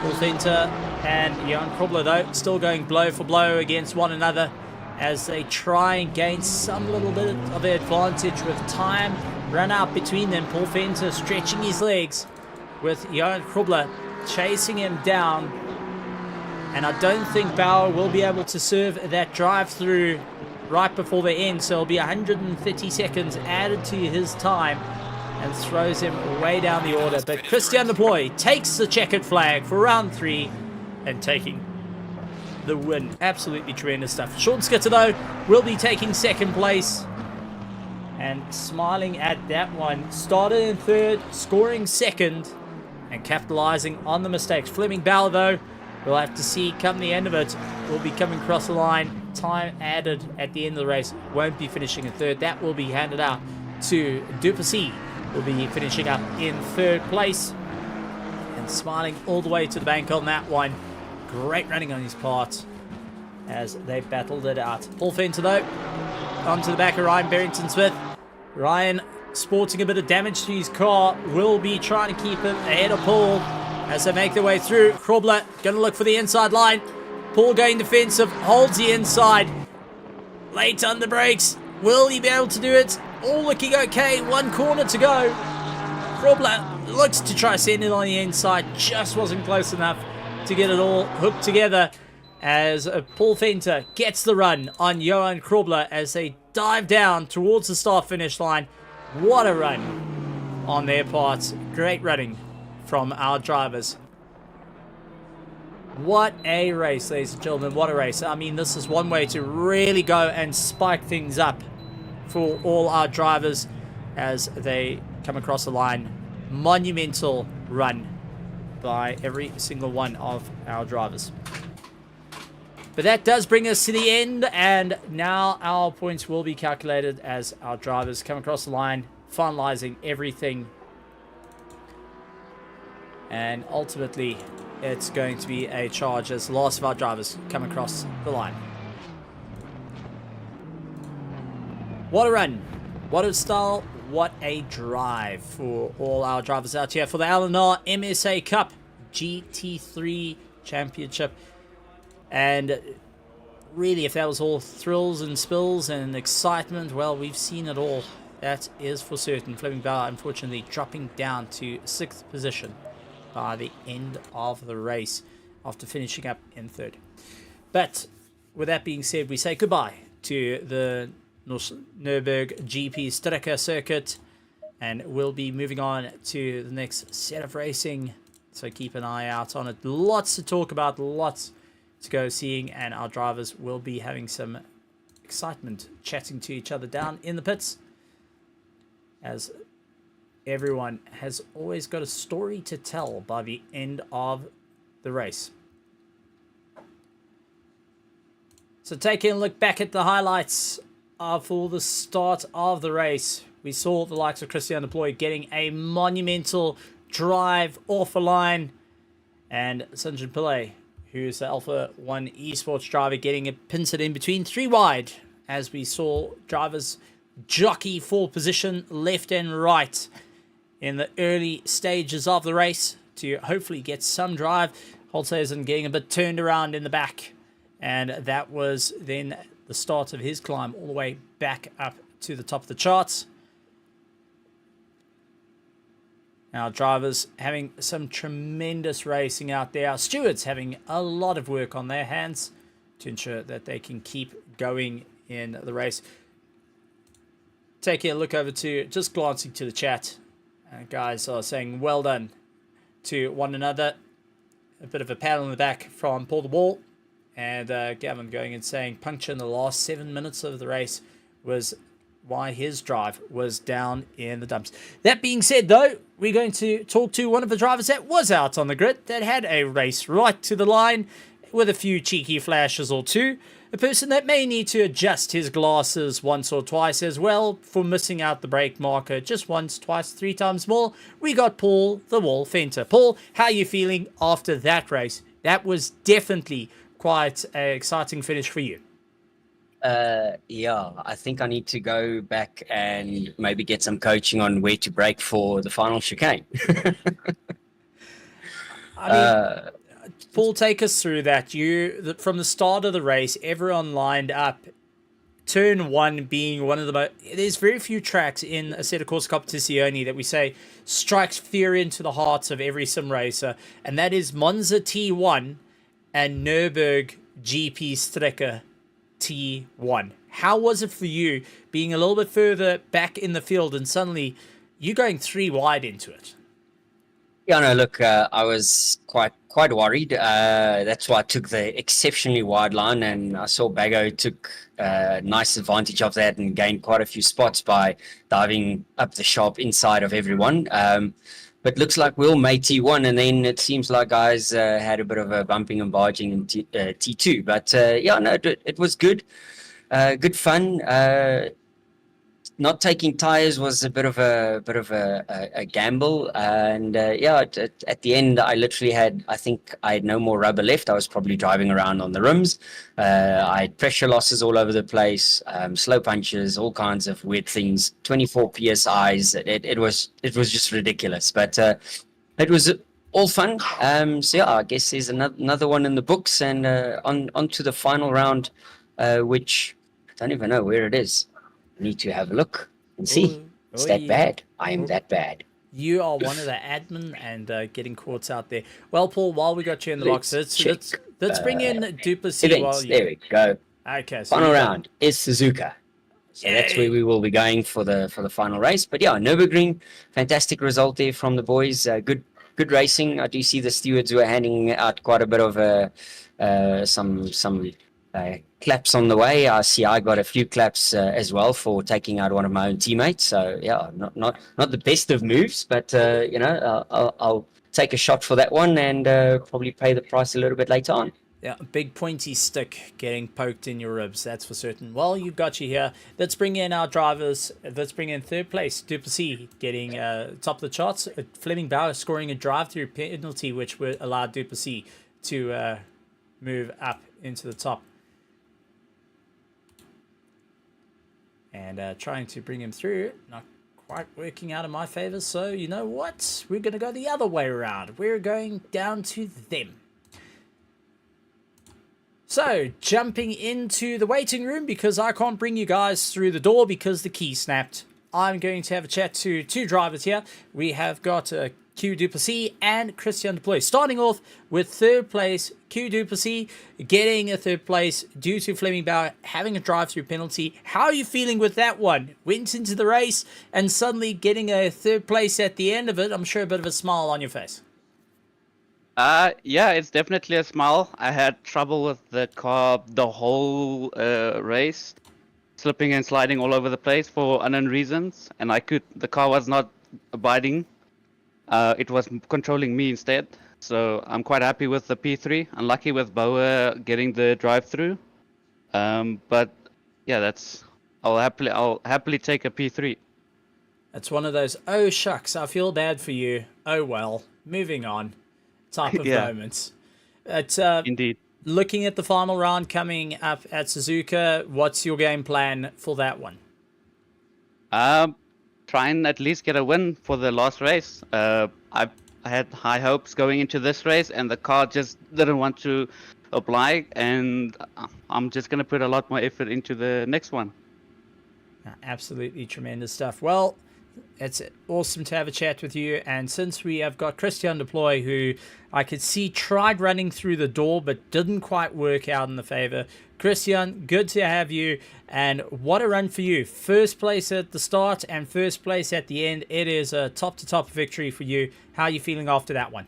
Paul Fenter and Jan Krobler, though, still going blow for blow against one another as they try and gain some little bit of advantage with time. Run out between them. Paul Fenter stretching his legs with Jan Krobler chasing him down. And I don't think Bauer will be able to serve that drive-through right before the end. So it'll be 130 seconds added to his time and throws him way down the order. But Christian Deploy takes the checkered flag for round 3 and taking the win. Absolutely tremendous stuff. Sean Skitzer, though, will be taking second place and smiling at that one. Started in third, scoring second and capitalizing on the mistakes. Fleming Bauer, though, we'll have to see come the end of it. Will be coming across the line. Time added at the end of the race. Won't be finishing in third. That will be handed out to Duplessis. Will be finishing up in third place. And smiling all the way to the bank on that one. Great running on his part as they battled it out. Paul Fenter, though, onto the back of Ryan Barrington-Smith. Ryan sporting a bit of damage to his car. Will be trying to keep it ahead of Paul as they make their way through. Krobler going to look for the inside line. Paul going defensive, holds the inside. Late on the brakes. Will he be able to do it? All looking okay. One corner to go. Krobler looks to try send it on the inside. Just wasn't close enough to get it all hooked together as Paul Fenter gets the run on Johan Krobler as they dive down towards the start-finish line. What a run on their part. Great running from our drivers. What a race, ladies and gentlemen. What a race. I mean, this is one way to really go and spike things up for all our drivers as they come across the line. Monumental run by every single one of our drivers. But that does bring us to the end, and now our points will be calculated as our drivers come across the line, finalizing everything. And ultimately, it's going to be a charge as the last of our drivers come across the line. What a run. What a style. What a drive for all our drivers out here for the LNR MSA Cup GT3 Championship. And really, if that was all thrills and spills and excitement, well, we've seen it all. That is for certain. Fleming Bauer, unfortunately, dropping down to 6th position by the end of the race after finishing up in 3rd. But with that being said, we say goodbye to the Nürburgring GP Strecker circuit, and we'll be moving on to the next set of racing, so keep an eye out on it. Lots to talk about, lots to go seeing, and our drivers will be having some excitement chatting to each other down in the pits, as everyone has always got a story to tell by the end of the race. So taking a look back at the highlights for the start of the race, we saw the likes of Christian Deploy getting a monumental drive off a line, and Sunjin Pillay, who's the Alpha 1 esports driver, getting it pincered in between 3 wide, as we saw drivers jockey for position left and right in the early stages of the race to hopefully get some drive. Holzhausen getting a bit turned around in the back, and that was then the start of his climb all the way back up to the top of the charts. Our drivers having some tremendous racing out there. Our stewards having a lot of work on their hands to ensure that they can keep going in the race. Taking a look over to, just glancing to the chat. Guys are saying well done to one another. A bit of a pat on the back from Paul the Wall. And Gavin going and saying puncture in the last 7 minutes of the race was why his drive was down in the dumps. That being said, though, we're going to talk to one of the drivers that was out on the grid, that had a race right to the line with a few cheeky flashes or two. A person that may need to adjust his glasses once or twice as well for missing out the brake marker just once, twice, 3 times more. We got Paul the Wall Fenter. Paul, how are you feeling after that race? That was definitely quite an exciting finish for you.
Yeah, I think I need to go back and maybe get some coaching on where to brake for the final chicane.
I mean, Paul, take us through that. From the start of the race, everyone lined up. Turn 1 being one of the most... There's very few tracks in Assetto Corsa Competizione that we say strikes fear into the hearts of every sim racer, and that is Monza T1 and Nürburgring GP Strecke T1. How was it for you being a little bit further back in the field and suddenly you going 3 wide into it?
Yeah, no, look, I was quite worried. That's why I took the exceptionally wide line, and I saw Bago took nice advantage of that and gained quite a few spots by diving up the sharp inside of everyone. But looks like we'll made T1, and then it seems like guys had a bit of a bumping and barging in T2. But yeah, no, it was good. Good fun. Not taking tires was a bit of a gamble, and yeah, at the end I literally had, I think I had no more rubber left. I was probably driving around on the rims. I had pressure losses all over the place, slow punches, all kinds of weird things. 24 psi's. It was just ridiculous, but it was all fun. So yeah, I guess there's another one in the books, and on to the final round, which I don't even know where it is. Need to have a look and see. It's that bad. I am that bad.
You are one of the admin and getting quotes out there. Well, Paul, while we got you in the box, let's bring in Duplessis.
Events. There we go.
Okay. So
final round is Suzuka. So that's where we will be going for the final race. But yeah, Nürburgring, fantastic result there from the boys. Good racing. I do see the stewards were handing out quite a bit of some claps on the way. I see I got a few claps as well for taking out one of my own teammates. So yeah, not the best of moves, but you know, I'll take a shot for that one and probably pay the price a little bit later on.
Yeah, a big pointy stick getting poked in your ribs, that's for certain. Well, you've got you here. Let's bring in our drivers. Let's bring in third place, Duplessis getting top of the charts. Fleming Bauer scoring a drive-through penalty, which would allow Duplessis to move up into the top. And trying to bring him through, not quite working out in my favor. So you know what? We're going to go the other way around. We're going down to them. So jumping into the waiting room, because I can't bring you guys through the door because the key snapped. I'm going to have a chat to 2 drivers here. We have got Q Duplessis and Christian Deploy. Starting off with third place, Q Duplessis getting a third place due to Fleming Bauer having a drive-through penalty. How are you feeling with that one? Went into the race and suddenly getting a third place at the end of it. I'm sure a bit of a smile on your face.
Yeah, it's definitely a smile. I had trouble with the car the whole race, slipping and sliding all over the place for unknown reasons, and the car was not abiding. It was controlling me instead, so I'm quite happy with the P3. Unlucky with Bauer getting the drive-through, but yeah, I'll happily take a P3.
That's one of those, oh shucks, I feel bad for you, oh well, moving on type of moments.
Indeed.
Looking at the final round coming up at Suzuka, what's your game plan for that one?
Try and at least get a win for the last race. I had high hopes going into this race, and the car just didn't want to apply, and I'm just going to put a lot more effort into the next one.
Absolutely tremendous stuff. Well, It's awesome to have a chat with you. And since we have got Christian Deploy, who I could see tried running through the door but didn't quite work out in the favor. Christian, good to have you. And what a run for you. First place at the start and first place at the end. It is a top-to-top victory for you. How are you feeling after that one?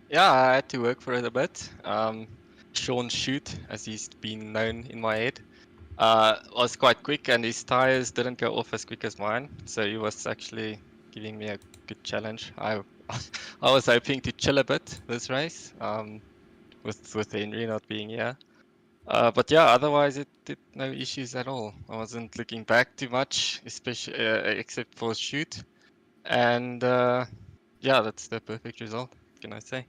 Yeah, I had to work for it a bit. Sean Shoot, as he's been known in my head, was quite quick, and his tires didn't go off as quick as mine. So he was actually giving me a good challenge. I was hoping to chill a bit this race, with Henry not being here. But yeah, otherwise it did no issues at all. I wasn't looking back too much, especially except for Shoot, and yeah, that's the perfect result. What can I say?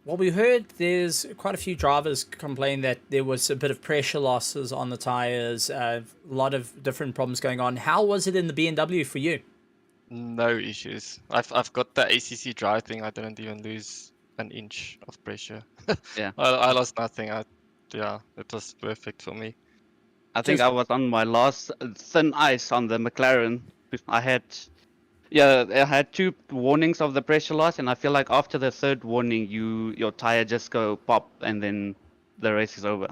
Well, we heard there's quite a few drivers complain that there was a bit of pressure losses on the tires, a lot of different problems going on. How was it in the BMW for you?
No issues. I've got the ACC drive thing. I didn't even lose an inch of pressure.
Yeah.
I lost nothing. Yeah, it was perfect for me.
I think
Just-
I was on my last thin ice on the McLaren. I had 2 warnings of the pressure loss, and I feel like after the 3rd warning, your tire just go pop, and then the race is over.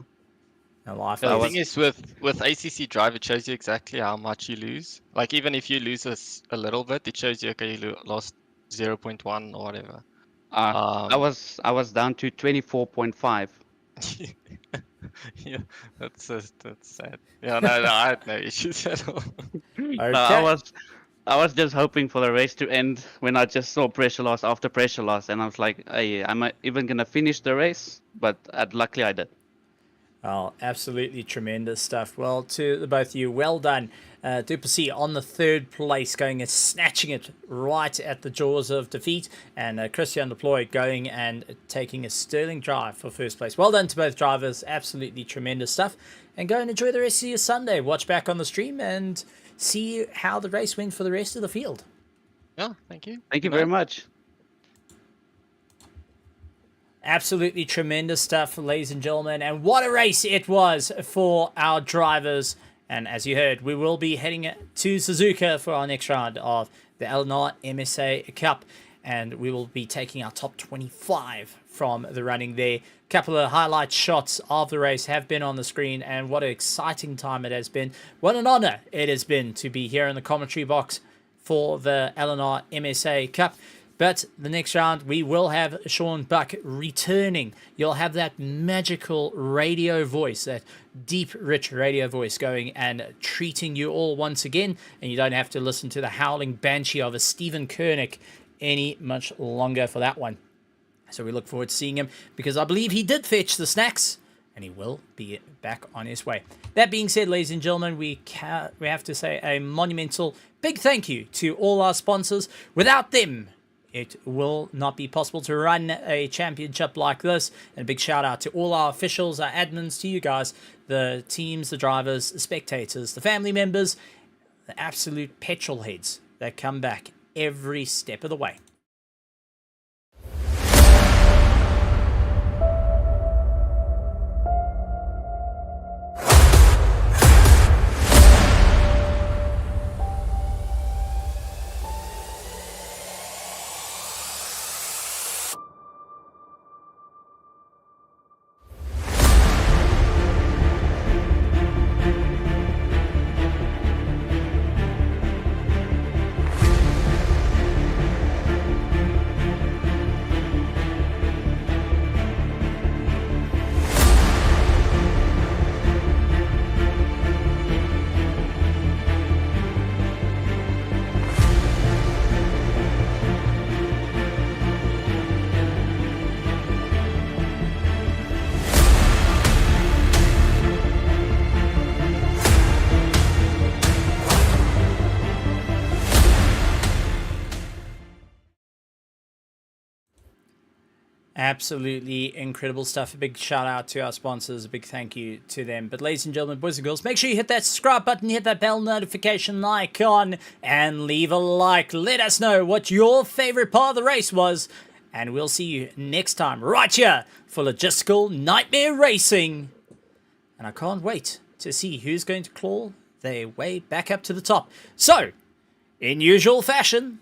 No life.
The
I
thing is with ACC drive, it shows you exactly how much you lose. Like even if you lose a little bit, it shows you okay you lost 0.1 or whatever.
I was down to 24.5.
Yeah, that's sad. Yeah, no, I had no issues at all.
Okay.
I was just hoping for the race to end when I just saw pressure loss after pressure loss, and I was like, hey, am I even gonna finish the race? But luckily I did.
Oh, absolutely tremendous stuff. Well, to the both of you, well done. Duplessis on the 3rd place, going and snatching it right at the jaws of defeat. And Christian Deploy going and taking a sterling drive for 1st place. Well done to both drivers. Absolutely tremendous stuff. And go and enjoy the rest of your Sunday. Watch back on the stream and see how the race went for the rest of the field.
Yeah, thank you.
Thank you
Good
very
night.
much.
Absolutely tremendous stuff, ladies and gentlemen. And what a race it was for our drivers. And as you heard, we will be heading to Suzuka for our next round of the LNR MSA Cup. And we will be taking our top 25 from the running there. A couple of highlight shots of the race have been on the screen. And what an exciting time it has been. What an honor it has been to be here in the commentary box for the LNR MSA Cup. But the next round, we will have Sean Buck returning. You'll have that magical radio voice, that deep, rich radio voice going and treating you all once again. And you don't have to listen to the howling banshee of a Stephen Koenig any much longer for that one. So we look forward to seeing him because I believe he did fetch the snacks and he will be back on his way. That being said, ladies and gentlemen, we have to say a monumental big thank you to all our sponsors. Without them, it will not be possible to run a championship like this. And a big shout out to all our officials, our admins, to you guys, the teams, the drivers, the spectators, the family members, the absolute petrol heads that come back every step of the way. Absolutely incredible stuff. A big shout out to our sponsors. A big thank you to them. But ladies and gentlemen, boys and girls, make sure you hit that subscribe button, hit that bell notification icon, and leave a like. Let us know what your favorite part of the race was. And we'll see you next time right here for Logistical Nightmare Racing. And I can't wait to see who's going to claw their way back up to the top. So, in usual fashion,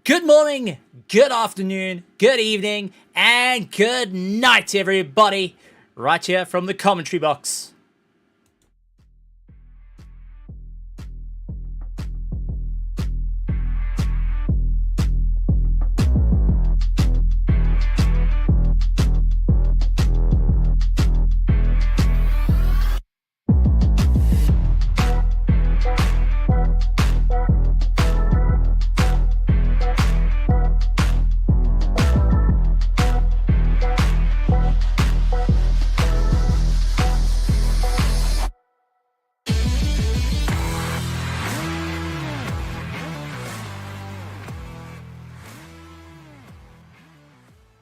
good morning, good afternoon, good evening, and good night, everybody. Right here from the commentary box.